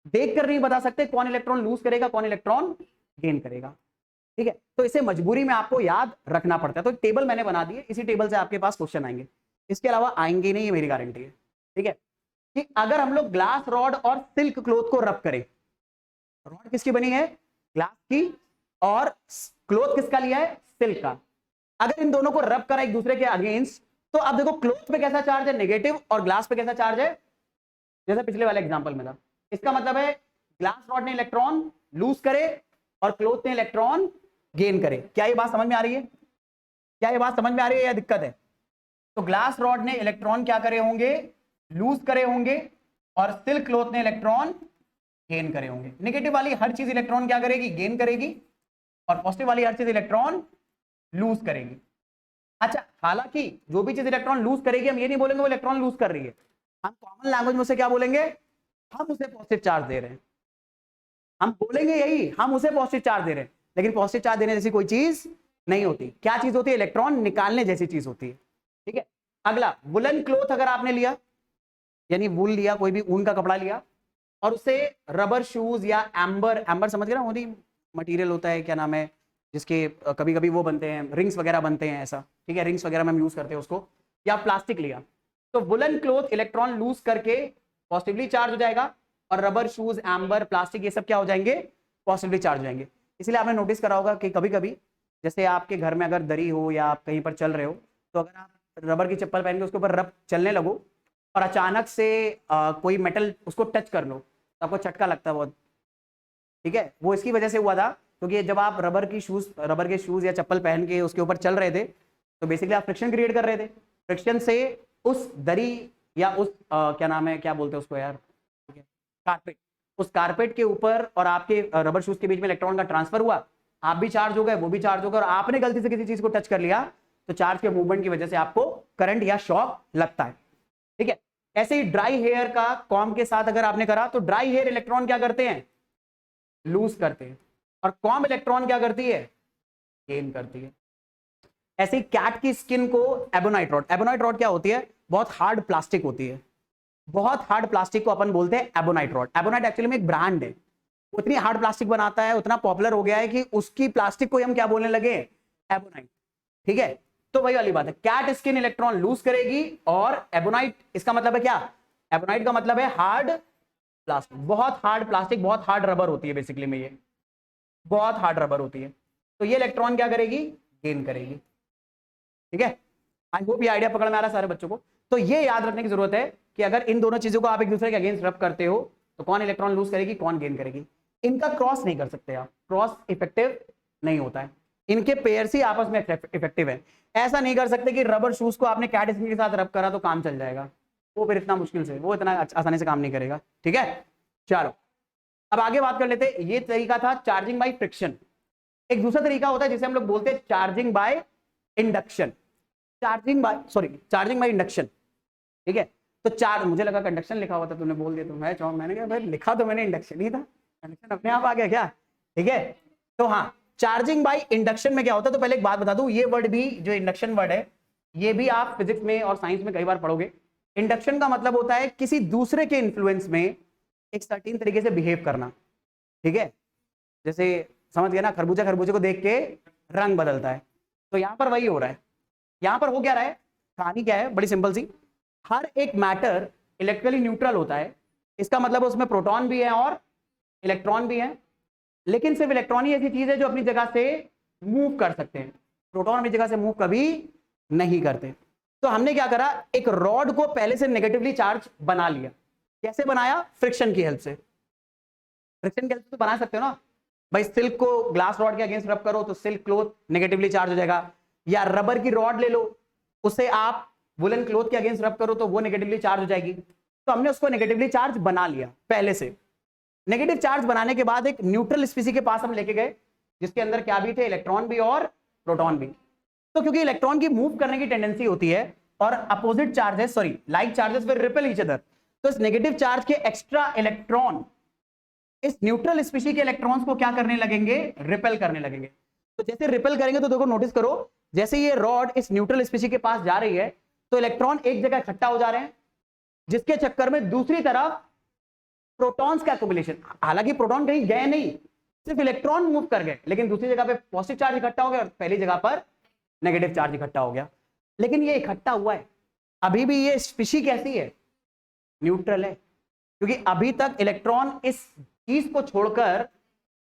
देख कर नहीं बता सकते कौन इलेक्ट्रॉन लूज करेगा कौन इलेक्ट्रॉन गेन करेगा, ठीक है। तो इसे मजबूरी में आपको याद रखना पड़ता है। तो एक टेबल मैंने बना दी है, इसी टेबल से आपके पास क्वेश्चन आएंगे, इसके अलावा आएंगे नहीं, ये मेरी गारंटी है, ठीक है। कि अगर हम लोग ग्लास रॉड और सिल्क क्लोथ को रब करें, रॉड किसकी बनी है? ग्लास की, और क्लोथ किसका लिया है? सिल्क का। अगर इन दोनों को रब करा एक दूसरे के अगेंस्ट, तो अब देखो क्लोथ पे कैसा चार्ज है? नेगेटिव, और ग्लास पे कैसा चार्ज है? जैसे पिछले वाले एग्जांपल में था। इसका मतलब है ग्लास रॉड ने इलेक्ट्रॉन लूज करे और क्लोथ ने इलेक्ट्रॉन गेन करे। क्या ये बात समझ में आ रही है? क्या ये बात समझ में आ रही है या दिक्कत है? तो ग्लास रॉड ने इलेक्ट्रॉन क्या करे होंगे? लूज करे होंगे, और सिल्क क्लोथ ने इलेक्ट्रॉन गेन करे होंगे। नेगेटिव वाली हर चीज इलेक्ट्रॉन क्या करेगी? गेन करेगी, और पॉजिटिव वाली हर चीज इलेक्ट्रॉन लूज करेगी। अच्छा, हालांकि जो भी चीज इलेक्ट्रॉन लूज करेगी, हम ये नहीं बोलेंगे वो इलेक्ट्रॉन लूज कर रही है, हम कॉमन लैंग्वेज में उसे क्या बोलेंगे? हम उसे पॉजिटिव चार्ज दे रहे हैं। हम बोलेंगे यही, हम उसे पॉजिटिव चार्ज दे रहे हैं, लेकिन पॉजिटिव चार्ज देने जैसी कोई चीज नहीं होती। क्या चीज होती है? इलेक्ट्रॉन निकालने जैसी चीज होती है। ठीक है, अगला, वुलन क्लोथ अगर आपने लिया, यानी वूल लिया, कोई भी ऊन का कपड़ा लिया, और उसे रबर शूज या एम्बर, एम्बर समझ गए ना, वो मटेरियल होता है, क्या नाम है, जिसके कभी कभी वो बनते हैं, रिंग्स वगैरह बनते हैं ऐसा, ठीक है, रिंग्स वगैरह में हम यूज करते हैं उसको, या प्लास्टिक लिया, तो वुलन क्लोथ इलेक्ट्रॉन लूज करके पॉजिटिवली चार्ज हो जाएगा, और रबर शूज, एम्बर, प्लास्टिक, ये सब क्या हो जाएंगे? पॉजिटिवली चार्ज हो जाएंगे। इसलिए आपने नोटिस करा होगा कि कभी कभी जैसे आपके घर में अगर दरी हो या आप कहीं पर चल रहे हो, तो अगर आप रबर की चप्पल पहन के उसके ऊपर रब चलने लगो और अचानक से कोई मेटल उसको टच कर लो, तो आपको झटका लगता है बहुत। ठीक है, वो इसकी वजह से हुआ था क्योंकि जब आप रबर के शूज या चप्पल पहन के उसके ऊपर चल रहे थे, तो बेसिकली आप फ्रिक्शन क्रिएट कर रहे थे। फ्रिक्शन से उस दरी या उस क्या नाम है, क्या बोलते हैं उसको यार, कारपेट, उस कारपेट के ऊपर और आपके रबर शूज के बीच में इलेक्ट्रॉन का ट्रांसफर हुआ, आप भी चार्ज हो गए, वो भी चार्ज हो गए, और आपने गलती से किसी चीज को टच कर लिया, तो चार्ज के मूवमेंट की वजह से आपको करंट या शॉक लगता है। ठीक है, ऐसे ही ड्राई हेयर का कॉम्ब के साथ अगर आपने करा, तो ड्राई हेयर इलेक्ट्रॉन क्या करते हैं? लूज करते हैं, और कॉम्ब इलेक्ट्रॉन क्या करती है? गेन करती है। ऐसे ही कैट की स्किन को एबोनाइट रॉड, एबोनाइट रॉड क्या होती है? बहुत हार्ड प्लास्टिक होती है, बहुत हार्ड प्लास्टिक को अपन बोलते हैं एबोनाइट रॉड। एबोनाइट एक्चुअली में एक ब्रांड है, उतनी हार्ड प्लास्टिक बनाता है, उतना पॉपुलर हो गया है कि उसकी प्लास्टिक को हम क्या बोलने लगे? एबोनाइट। ठीक है, तो वही वाली बात है, कैट स्किन इलेक्ट्रॉन लूज करेगी, और एबोनाइट, इसका मतलब है क्या? एबोनाइट का मतलब है हार्ड प्लास्टिक, बहुत हार्ड प्लास्टिक, बहुत हार्ड रबर होती है बेसिकली में, ये बहुत हार्ड रबर होती है। तो ये इलेक्ट्रॉन क्या करेगी? गेन करेगी। ठीक है, आई होप ये आइडिया पकड़ में आ रहा है सारे बच्चों को। तो ये याद रखने की जरूरत है कि अगर इन दोनों चीजों को आप एक दूसरे के अगेंस्ट रब करते हो, तो कौन इलेक्ट्रॉन लूज करेगी, कौन गेन करेगी। इनका क्रॉस नहीं कर सकते आप, क्रॉस इफेक्टिव नहीं होता है, इनके पेयर्स ही आपस में इफेक्टिव है। ऐसा नहीं कर सकते कि रबर शूज को आपने कैट स्किन के साथ रब करा तो काम चल जाएगा, वो फिर इतना मुश्किल से, वो इतना आसानी से काम नहीं करेगा। ठीक है, चलो अब आगे बात कर लेते हैं। ये तरीका था चार्जिंग बाय फ्रिक्शन। एक दूसरा तरीका होता है जिसे हम लोग बोलते हैं charging by induction, charging by induction. ठीक है, तो मुझे लगा कंडक्शन लिखा हुआ था, तुमने बोल दिया, तो मैंने कहा भाई लिखा तो मैंने इंडक्शन ही था, कंडक्शन अपने आप आ गया क्या? ठीक है, तो हाँ, चार्जिंग बाय इंडक्शन में क्या होता है, तो पहले एक बात बता दूं, ये वर्ड भी, जो इंडक्शन वर्ड है, ये भी आप फिजिक्स में और साइंस में कई बार पढ़ोगे। इंडक्शन का मतलब होता है किसी दूसरे के इन्फ्लुएंस में एक सर्टेन तरीके से बिहेव करना। ठीक है, जैसे समझ गए ना, खरबूजे को देख के रंग बदलता है, तो यहां पर वही हो रहा है। यहां पर हो क्या रहा है, कहानी क्या है, बड़ी सिंपल सी, हर एक मैटर इलेक्ट्रिकली न्यूट्रल होता है, इसका मतलब उसमें प्रोटॉन भी है और इलेक्ट्रॉन भी है, लेकिन सिर्फ इलेक्ट्रॉन ही ऐसी चीज है जो अपनी जगह से मूव कर सकते हैं, प्रोटॉन अपनी जगह से मूव कभी नहीं करते। तो हमने क्या करा, एक रॉड को पहले से नेगेटिवली चार्ज बना लिया। कैसे बनाया? फ्रिक्शन की हेल्प से। फ्रिक्शन की हेल्प से तो बना सकते हो ना भाई, सिल्क को ग्लास रॉड के अगेंस्ट रब करो तो सिल्क क्लोथ नेगेटिवली चार्ज हो जाएगा, या रबर की रॉड ले लो, उसे आप वुलन क्लोथ के अगेंस्ट रब करो तो वो नेगेटिवली चार्ज हो जाएगी। तो हमने उसको नेगेटिवली चार्ज बना लिया पहले से। नेगेटिव चार्ज बनाने के बाद एक न्यूट्रल स्पीसी के पास हम लेके गए, जिसके अंदर क्या भी थे, इलेक्ट्रॉन भी और प्रोटॉन भी। तो क्योंकि इलेक्ट्रॉन की मूव करने की टेंडेंसी होती है और opposite charges, like charges will repel each other, तो इस नेगेटिव चार्ज के एक्स्ट्रा इलेक्ट्रॉन इस न्यूट्रल स्पीशी के इलेक्ट्रॉन्स को क्या करने लगेंगे, रिपेल करने लगेंगे। तो जैसे रिपेल करेंगे, तो देखो नोटिस करो, जैसे ये रॉड इस न्यूट्रल स्पीशी के पास जा रही है, तो इलेक्ट्रॉन एक जगह इकट्ठा हो जा रहे हैं, जिसके चक्कर में दूसरी तरफ प्रोटॉन्स का एक्युमुलेशन, हालांकि प्रोटॉन कहीं गए नहीं, सिर्फ इलेक्ट्रॉन मूव कर गए, लेकिन दूसरी जगह पे पॉजिटिव चार्ज इकट्ठा हो गया और पहली जगह पर नेगेटिव चार्ज इकट्ठा हो गया। लेकिन ये इकट्ठा हुआ है, अभी भी ये स्पीशी कैसी है, न्यूट्रल है, क्योंकि अभी तक इलेक्ट्रॉन इस चीज को छोड़कर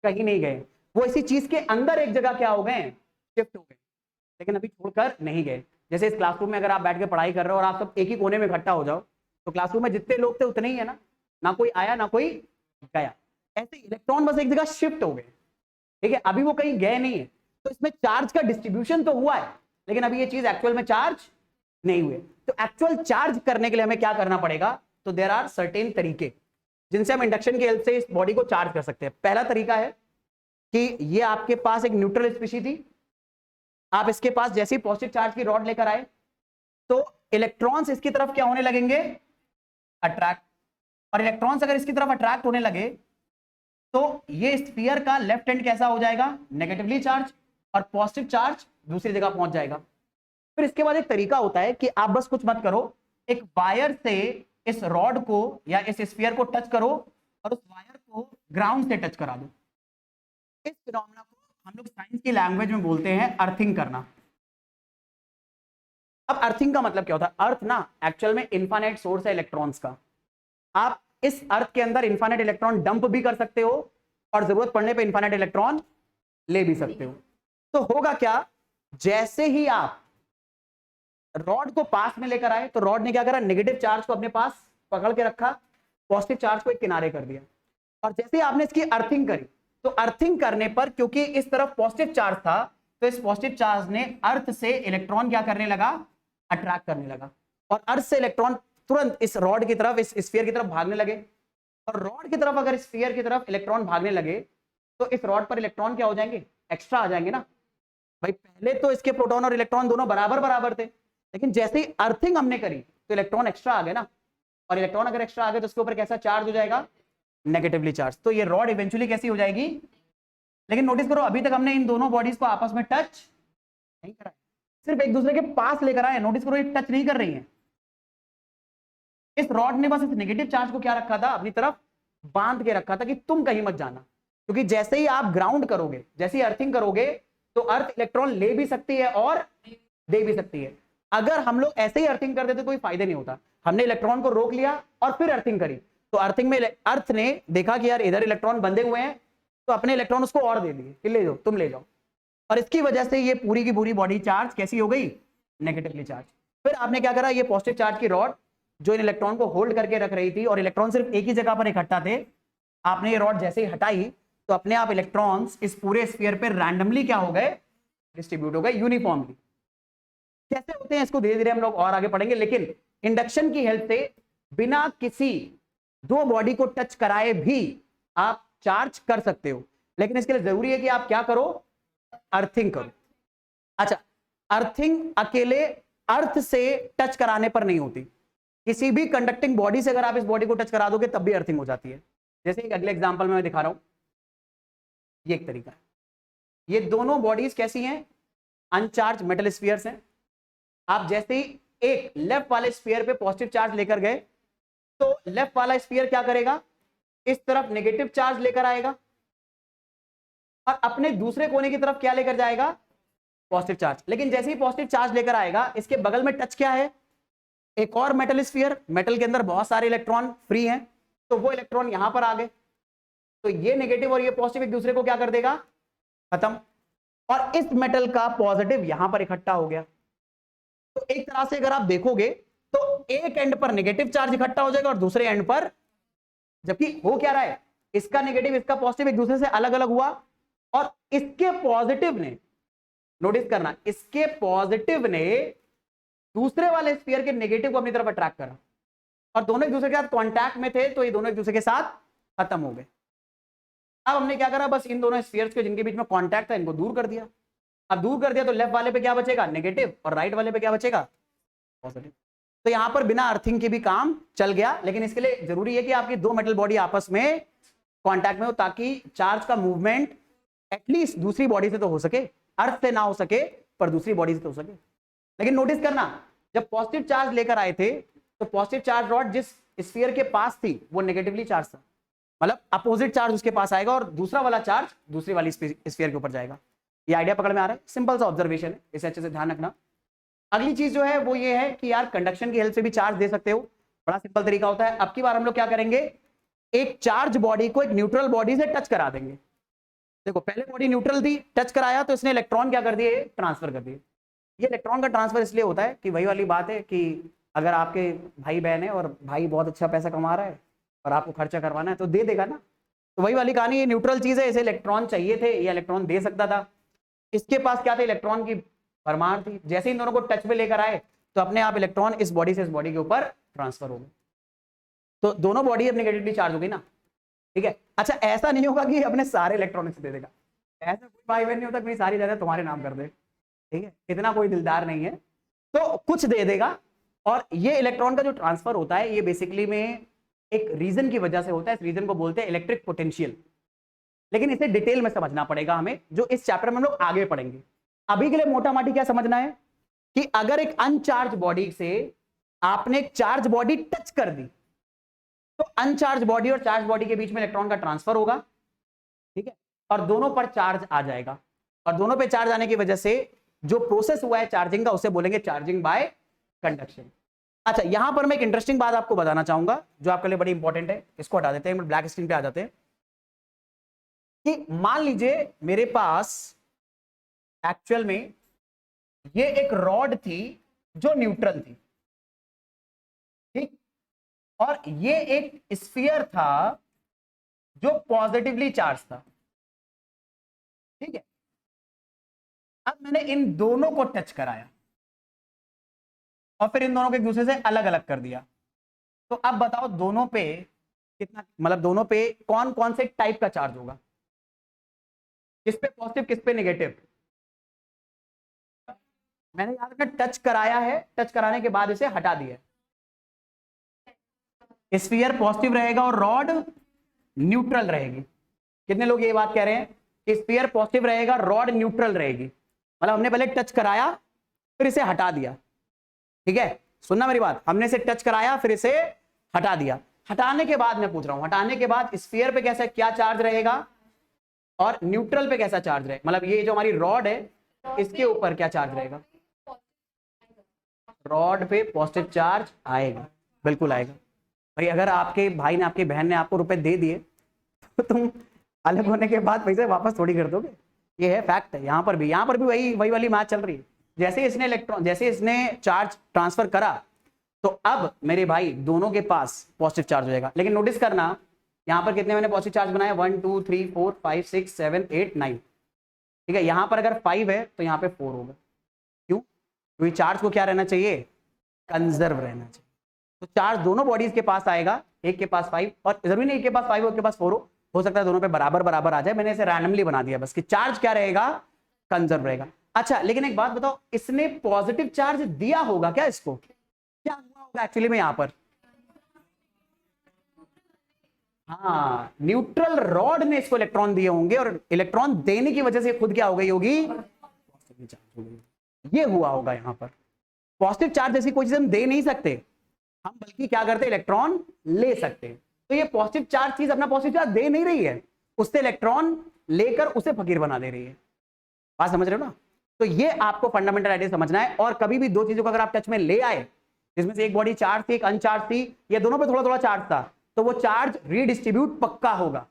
कहीं नहीं गए, वो इसी चीज के अंदर एक जगह क्या हो गए, शिफ्ट हो गए, लेकिन अभी छोड़कर नहीं गए। जैसे इस क्लासरूम में अगर आप बैठ के पढ़ाई कर रहे हो और आप सब एक ही कोने में इकट्ठा हो जाओ, तो क्लासरूम में जितने लोग थे उतने ही है ना कोई आया ना कोई गया। ऐसे इलेक्ट्रॉन बस एक जगह शिफ्ट हो गए, ठीक है, अभी वो कहीं गए नहीं है। तो इसमें चार्ज का डिस्ट्रीब्यूशन तो हुआ है, लेकिन अभी ये चीज एक्चुअल में चार्ज नहीं हुए। तो एक्चुअल चार्ज करने के लिए हमें क्या करना पड़ेगा, तो देयर आर सर्टेन तरीके जिनसे हम इंडक्शन की हेल्प से इस बॉडी को चार्ज कर सकते हैं। पहला तरीका है कि ये आपके पास एक न्यूट्रल स्पीशीज थी, आप इसके पास जैसे ही पॉजिटिव चार्ज की रॉड लेकर आए तो इलेक्ट्रॉन्स इसकी तरफ क्या होने लगेंगे, अट्रैक्ट, और इलेक्ट्रॉन्स अगर इसकी तरफ अट्रैक्ट होने लगे तो ये स्फीयर का लेफ्ट एंड कैसा हो जाएगा, नेगेटिवली चार्ज, और पॉजिटिव चार्ज दूसरी जगह पहुंच जाएगा। फिर इसके बाद एक तरीका होता है कि आप बस कुछ मत करो, एक वायर से इस रॉड को या इस स्फीयर को टच करो और उस वायर को ग्राउंड से टच करा दो। इस फिनोमेना को हम लोग साइंस की लैंग्वेज में बोलते हैं अर्थिंग करना। अब अर्थिंग का मतलब क्या होता है, अर्थ ना एक्चुअल में इनफाइनाइट सोर्स है इलेक्ट्रॉन्स का। आप इस अर्थ के अंदर इनफाइनाइट इलेक्ट्रॉन डंप भी कर सकते हो और जरूरत पड़ने पे इनफाइनाइट इलेक्ट्रॉन ले भी सकते हो। तो होगा क्या, जैसे ही आप रॉड को पास में लेकर आए तो रॉड ने क्या करा, नेगेटिव चार्ज को अपने पास पकड़ के रखा, पॉजिटिव चार्ज को एक किनारे कर दिया, और जैसे ही आपने इसकी अर्थिंग करी तो अर्थिंग करने पर क्योंकि इस तरफ पॉजिटिव चार्ज था तो इस पॉजिटिव चार्ज ने अर्थ से इलेक्ट्रॉन क्या करने लगा, अट्रैक्ट करने लगा, और अर्थ से इलेक्ट्रॉन तुरंत इस रॉड की तरफ, इस स्फीयर की तरफ भागने लगे। और रॉड की तरफ अगर स्फीयर की तरफ इलेक्ट्रॉन भागने लगे तो इस रॉड पर इलेक्ट्रॉन क्या हो जाएंगे, एक्स्ट्रा आ जाएंगे ना भाई। पहले तो इसके प्रोटॉन और इलेक्ट्रॉन दोनों बराबर बराबर थे, लेकिन जैसे ही अर्थिंग हमने करी तो इलेक्ट्रॉन एक्स्ट्रा आ गए ना, और इलेक्ट्रॉन अगर एक्स्ट्रा आ गए तो उसके ऊपर कैसा चार्ज हो जाएगा, नेगेटिवली चार्ज। तो ये रॉड इवेंचुअली कैसी हो जाएगी, लेकिन नोटिस करो अभी तक हमने इन दोनों बॉडीज को आपस में टच नहीं करा, सिर्फ एक दूसरे के पास लेकर आए। नोटिस करो ये टच नहीं कर रही है। इस रॉड ने बस इस नेगेटिव चार्ज को क्या रखा था, अपनी तरफ बांध के रखा था कि तुम कहीं मत जाना, क्योंकि जैसे ही आप ग्राउंड करोगे, जैसे ही अर्थिंग करोगे तो अर्थ इलेक्ट्रॉन ले भी सकती है और दे भी सकती है। अगर हम लोग ऐसे ही अर्थिंग कर देते तो कोई फायदा नहीं होता। हमने इलेक्ट्रॉन को रोक लिया और फिर अर्थिंग करी, तो अर्थिंग में अर्थ ने देखा कि यार इधर इलेक्ट्रॉन बंधे हुए हैं, तो अपने इलेक्ट्रॉन उसको और दे दिए कि ले जाओ, तुम ले जाओ, और इसकी वजह से ये पूरी की पूरी बॉडी चार्ज कैसी हो गई, नेगेटिवली चार्ज। फिर आपने क्या करा, ये पॉजिटिव चार्ज की रॉड जो इन इलेक्ट्रॉन को होल्ड करके रख रही थी और इलेक्ट्रॉन सिर्फ एक ही जगह पर इकट्ठा थे, आपने ये रॉड जैसे ही हटाई तो अपने आप इलेक्ट्रॉन्स इस पूरे स्फीयर पे रैंडमली क्या हो गए, डिस्ट्रीब्यूट हो गए यूनिफॉर्मली। कैसे होते हैं इसको धीरे धीरे हम लोग और आगे पढ़ेंगे, लेकिन इंडक्शन की हेल्प से बिना किसी दो बॉडी को टच कराए भी आप चार्ज कर सकते हो, लेकिन इसके लिए जरूरी है कि आप क्या करो, अर्थिंग करो। अच्छा, अर्थिंग अकेले अर्थ से टच कराने पर नहीं होती, किसी भी कंडक्टिंग बॉडी से अगर आप इस बॉडी को टच करा दोगे तब भी अर्थिंग हो जाती है। जैसे एक अगले एग्जांपल में मैं दिखा रहा हूं, ये एक तरीका है। ये दोनों बॉडीज कैसी हैं, अनचार्ज मेटल स्फीयर्स हैं। आप जैसे ही एक लेफ्ट वाले स्फीयर पे पॉजिटिव चार्ज लेकर गए तो लेफ्ट वाला स्फीयर क्या करेगा, इस तरफ नेगेटिव चार्ज लेकर आएगा और अपने दूसरे कोने की तरफ क्या लेकर जाएगा, पॉजिटिव चार्ज। लेकिन जैसे ही पॉजिटिव चार्ज लेकर आएगा इसके बगल में टच क्या है, एक और मेटल स्फीयर, मेटल के अंदर बहुत सारे इलेक्ट्रॉन फ्री हैं, तो वो इलेक्ट्रॉन यहां पर आ गए, तो ये नेगेटिव और ये पॉजिटिव एक दूसरे को क्या कर देगा, खत्म, और इस मेटल का पॉजिटिव यहां पर इकट्ठा हो गया। तो एक तरह से अगर आप देखोगे तो एक एंड पर नेगेटिव चार्ज इकट्ठा हो जाएगा और दूसरे एंड पर, जबकि हो क्या रहा है, इसका नेगेटिव इसका पॉजिटिव एक दूसरे से अलग अलग हुआ, और इसके पॉजिटिव ने, नोटिस करना, इसके पॉजिटिव ने दूसरे वाले स्फीयर के नेगेटिव को अपनी तरफ अट्रैक्ट करा और दोनों एक दूसरे के साथ कांटेक्ट में थे, तो ये दोनों एक दूसरे के साथ खत्म हो गए। अब हमने क्या करा, बस इन दोनों स्फीयर्स के जिनके बीच में कांटेक्ट था इनको दूर कर दिया। अब दूर कर दिया तो लेफ्ट वाले पे क्या बचेगा, नेगेटिव, और राइट वाले पे क्या बचेगा, पॉजिटिव। तो यहां पर बिना अर्थिंग के भी काम चल गया, लेकिन इसके लिए जरूरी है कि आपकी दो मेटल बॉडी आपस में कांटेक्ट में हो, ताकि चार्ज का मूवमेंट एटलीस्ट दूसरी बॉडी से तो हो सके, अर्थ से ना हो सके पर दूसरी बॉडी से तो हो सके। लेकिन नोटिस करना, जब पॉजिटिव चार्ज लेकर आए थे तो पॉजिटिव चार्ज रॉड जिस स्फीयर के पास थी वो नेगेटिवली चार्ज था, मतलब अपोजिट चार्ज उसके पास आएगा और दूसरा वाला चार्ज दूसरी वाली स्फीयर के ऊपर जाएगा। ये आइडिया पकड़ में आ रहा है, सिंपल सा ऑब्जर्वेशन है, इसे अच्छे से ध्यान रखना। अगली चीज जो है वो ये है कि यार कंडक्शन की हेल्प से भी चार्ज दे सकते हो। बड़ा सिंपल तरीका होता है। अब की बार हम लोग क्या करेंगे, एक चार्ज बॉडी को एक न्यूट्रल बॉडी से टच करा देंगे। देखो पहले बॉडी न्यूट्रल थी, टच कराया तो इसने इलेक्ट्रॉन क्या कर दिए, ट्रांसफर कर दिए। ये इलेक्ट्रॉन का ट्रांसफर इसलिए होता है कि वही वाली बात है कि अगर आपके भाई बहन है और भाई बहुत अच्छा पैसा कमा रहा है और आपको खर्चा करवाना है तो दे देगा ना। तो वही वाली कहानी, ये न्यूट्रल चीज है, इसे इलेक्ट्रॉन चाहिए थे, ये इलेक्ट्रॉन दे सकता था। इसके पास क्या था, इलेक्ट्रॉन की भरमार थी। जैसे इन दोनों को टच में लेकर आए तो अपने आप इलेक्ट्रॉन इस बॉडी से इस बॉडी के ऊपर ट्रांसफर हो गए, तो दोनों बॉडी अब नेगेटिवली चार्ज हो गई ना। ठीक है, अच्छा ऐसा नहीं होगा कि अपने सारे इलेक्ट्रॉनिक्स दे देगा, ऐसा कोई भाई बहन नहीं होता कि सारी ज्यादा तुम्हारे नाम कर दे। ठीक है, इतना कोई दिलदार नहीं है, तो कुछ दे देगा। और ये इलेक्ट्रॉन का जो ट्रांसफर होता है ये बेसिकली में एक रीजन की वजह से होता है, इस रीजन को बोलते हैं इलेक्ट्रिक पोटेंशियल। लेकिन इसे डिटेल में समझना पड़ेगा हमें, जो इस चैप्टर में हम लोग आगे पढ़ेंगे। अभी के लिए मोटा माटी क्या समझना है कि अगर एक अनचार्ज बॉडी से आपने एक चार्ज बॉडी टच कर दी तो अनचार्ज बॉडी और चार्ज बॉडी के बीच में इलेक्ट्रॉन का ट्रांसफर होगा। ठीक है, और दोनों पर चार्ज आ जाएगा, और दोनों पे चार्ज आने की वजह से जो प्रोसेस हुआ है चार्जिंग का उसे बोलेंगे चार्जिंग बाय कंडक्शन। अच्छा, यहां पर मैं एक इंटरेस्टिंग बात आपको बताना चाहूंगा जो आपके लिए बड़ी इंपॉर्टेंट है। इसको हटा देते हैं, ब्लैक स्क्रीन पे आ जाते हैं। कि मान लीजिए मेरे पास एक्चुअल में ये एक रॉड थी जो न्यूट्रल थी, ठीक, और ये एक स्फीयर था जो पॉजिटिवली चार्ज था। ठीक है, अब मैंने इन दोनों को टच कराया और फिर इन दोनों को एक दूसरे से अलग अलग कर दिया। तो अब बताओ दोनों पे कितना, मतलब दोनों पे कौन कौन से टाइप का चार्ज होगा, किस पे पॉजिटिव किस पे नेगेटिव। मैंने याद रखना टच कराया है, टच कराने के बाद इसे हटा दिया। स्फीयर पॉजिटिव रहेगा और रॉड न्यूट्रल रहेगी। कितने लोग ये बात कह रहे हैं कि स्फीयर पॉजिटिव रहेगा, रॉड न्यूट्रल रहेगी, मतलब हमने पहले टच कराया फिर इसे हटा दिया। ठीक है, सुनना मेरी बात, हमने इसे टच कराया फिर इसे हटा दिया। हटाने के बाद मैं पूछ रहा हूं, हटाने के बाद स्फीयर पे कैसा क्या चार्ज रहेगा और न्यूट्रल पे कैसा चार्ज रहेगा, मतलब ये जो हमारी रॉड है इसके ऊपर क्या चार्ज रहेगा। रॉड पे पॉजिटिव चार्ज आएगा, बिल्कुल आएगा। भाई अगर आपके भाई ने आपकी बहन ने आपको रुपए दे दिए तो तुम अलग होने के बाद पैसे वापस थोड़ी कर दोगे, ये है फैक्ट है। यहाँ पर भी वही वाली मैच चल रही है। जैसे इसने इलेक्ट्रॉन, जैसे इसने चार्ज ट्रांसफर करा तो अब मेरे भाई दोनों के पास पॉजिटिव चार्ज हो जाएगा। लेकिन नोटिस करना यहाँ पर कितने मैंने पॉजिटिव चार्ज बनाया, 1 2 3 4 5 6 7 8 9। ठीक है, यहाँ पर अगर 5 है तो यहाँ पे 4 होगा। क्यों, क्योंकि चार्ज को क्या रहना चाहिए, कंजर्व रहना चाहिए। तो चार्ज दोनों बॉडीज के पास आएगा, एक के पास 5, और जरूरी नहीं एक के पास 5 हो एक के पास 4 हो सकता है दोनों पे बराबर बराबर आ जाए। मैंने इसे रैंडमली बना दिया बस कि चार्ज क्या रहेगा, कंजर्व रहेगा। अच्छा, लेकिन एक बात बताओ, इसने पॉजिटिव चार्ज दिया होगा क्या, इसको क्या हुआ होगा एक्चुअली में यहां पर, हाँ न्यूट्रल रॉड ने इसको इलेक्ट्रॉन दिए होंगे और इलेक्ट्रॉन देने की वजह से खुद क्या हो गई होगी, पॉजिटिव चार्ज हो गई। ये हुआ होगा यहां पर। पॉजिटिव चार्ज जैसी कोई चीज हम दे नहीं सकते, हम बल्कि क्या करते हैं, इलेक्ट्रॉन ले सकते हैं। तो ये पॉजिटिव चार्ज चीज अपना पॉजिटिव चार्ज दे नहीं रही है, उससे इलेक्ट्रॉन लेकर उसे फकीर बना दे रही है। बात समझ रहे हो ना। तो ये आपको फंडामेंटल आइडिया समझना है। और कभी भी दो चीजों को अगर आप टच में ले आए, जिसमें से एक बॉडी चार्ज थी एक अनचार्ज थी, या दोनों पे थोड़ा थोड़ा चार्ज था, तो वो चार्ज रीडिस्ट्रीब्यूट पक्का होगा।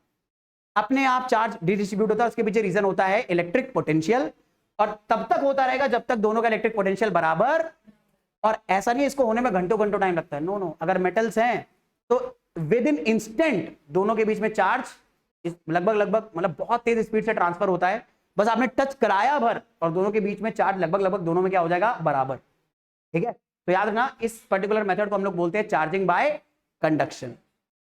अपने आप चार्ज रीडिस्ट्रीब्यूट होता है, उसके पीछे रीजन होता है इलेक्ट्रिक पोटेंशियल, और तब तक होता रहेगा जब तक दोनों का इलेक्ट्रिक पोटेंशियल बराबर। और ऐसा नहीं इसको होने में घंटों घंटों टाइम लगता है, नो नो। अगर मेटल्स हैं तो विद इन इंस्टेंट दोनों के बीच में चार्ज लगभग मतलब बहुत तेज स्पीड से ट्रांसफर होता है। बस आपने टच कराया भर और दोनों के बीच में चार्ज लगभग दोनों में क्या हो जाएगा, बराबर। ठीक है, तो याद रखना इस पर्टिकुलर मेथड को हम लोग बोलते हैं चार्जिंग बाय कंडक्शन।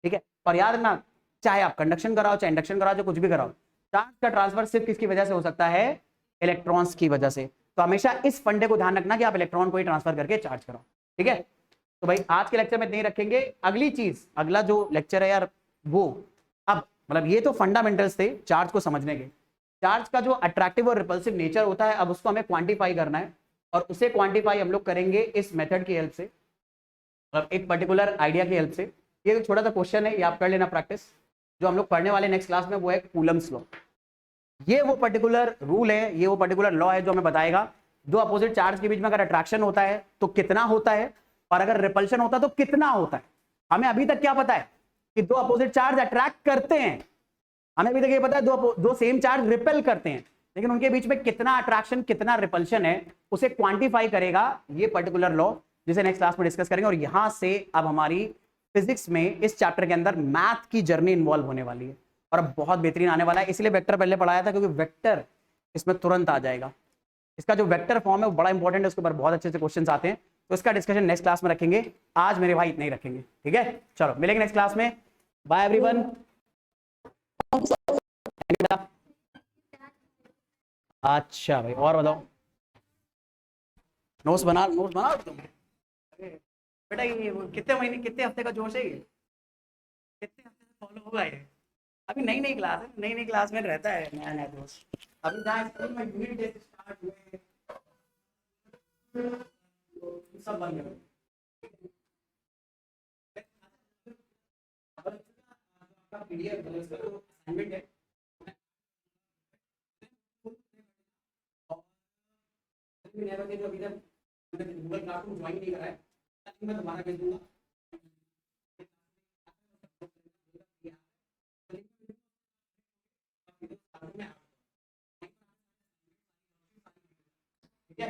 ठीक है, और याद रखना चाहे आप कंडक्शन कराओ चाहे इंडक्शन कराओ, जो कुछ भी कराओ, चार्ज का ट्रांसफर सिर्फ किसकी वजह से हो सकता है, इलेक्ट्रॉन्स की वजह से। तो हमेशा इस फंडे को ध्यान रखना कि आप इलेक्ट्रॉन को ही ट्रांसफर करके चार्ज कराओ। ठीक है, तो भाई आज के लेक्चर में नहीं रखेंगे। अगली चीज, अगला जो लेक्चर है यार, वो अब मतलब ये तो फंडामेंटल्स थे चार्ज को समझने के। चार्ज का जो अट्रैक्टिव और रिपल्सिव नेचर होता है, अब उसको हमें क्वांटिफाई करना है, और उसे क्वांटिफाई हम लोग करेंगे इस मेथड की हेल्प से, और एक पर्टिकुलर आइडिया की हेल्प से। ये छोटा सा क्वेश्चन है, ये आप कर लेना प्रैक्टिस। जो हम लोग पढ़ने वाले नेक्स्ट क्लास में वो है कूलम्स लॉ। ये वो पर्टिकुलर रूल है, ये वो पर्टिकुलर लॉ है जो हमें बताएगा दो अपोजिट चार्ज के बीच में अगर अट्रैक्शन होता है तो कितना होता है, और अगर रिपल्शन होता है तो कितना होता है। हमें अभी तक क्या पता है कि दो अपोजिट चार्ज अट्रैक्ट करते हैं, हमें अभी तक ये पता है दो सेम चार्ज रिपेल करते हैं, लेकिन उनके बीच में कितना अट्रैक्शन कितना रिपल्शन है उसे क्वांटिफाई करेगा ये पर्टिकुलर लॉ, जिसे नेक्स्ट क्लास में डिस्कस करेंगे। और यहां से अब हमारी फिजिक्स में इस चैप्टर के अंदर मैथ की जर्नी इन्वॉल्व होने वाली है और अब बहुत बेहतरीन आने वाला है। इसलिए वेक्टर पहले पढ़ाया था क्योंकि वेक्टर इसमें तुरंत आ जाएगा। इसका जो वेक्टर फॉर्म है वो बड़ा इंपॉर्टेंट है, उसके ऊपर बहुत अच्छे से क्वेश्चन आते हैं, तो इसका डिस्कशन नेक्स्ट क्लास में रखेंगे। आज मेरे भाई इतना ही रखेंगे, ठीक है? चलो मिलेंगे नेक्स्ट क्लास में। Bye everyone. अच्छा भाई, और बताओ, नोट्स बना तुम? बेटा ये कितने महीने कितने हफ्ते का जोश है ये? कितने हफ्ते से फॉलो होगा ये? अभी नई नई क्लास है, नई नई क्लास में रहता है नया नया जोश। अभी जहाँ स्कूल में यूनिट टेस्ट स्टार्ट हुए तो सब बंद है। आपका पीडीएफ असाइनमेंट है, जो अभी तक गूगल क्लासरूम ज्वाइन नहीं करा है, मैं दोबारा भेज दूंगा। ठीक है?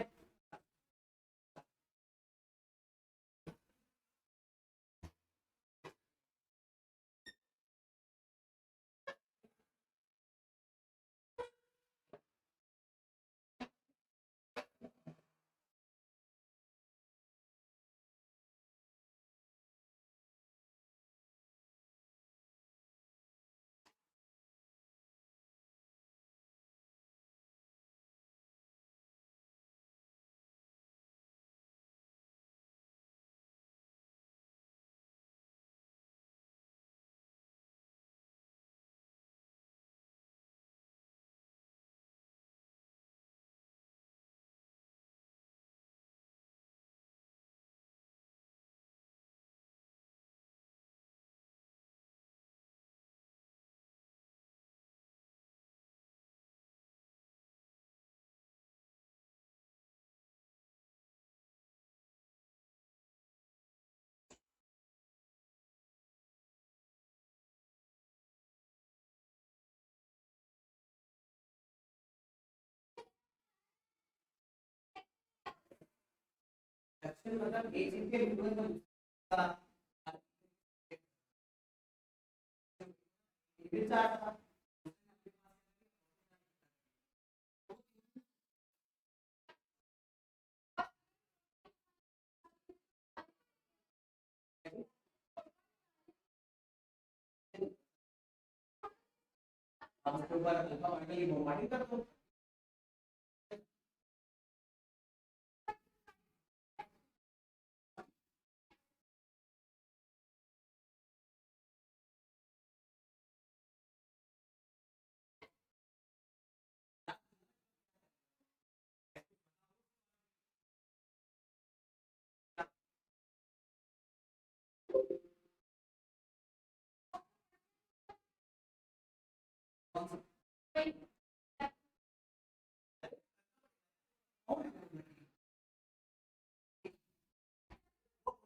मतलब एक चीज के मतलब उसके ऊपर अल्फा पार्टिकल बॉम्बार्डिंग कर दो।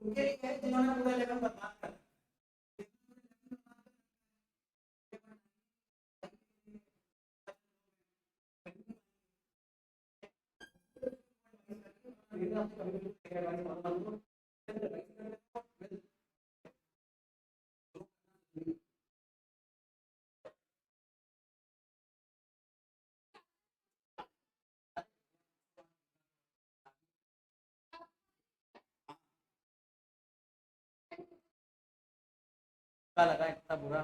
उनके लिए है जिन्होंने पूरा लेवल बर्बाद कर दिया। लगा इतना बुरा।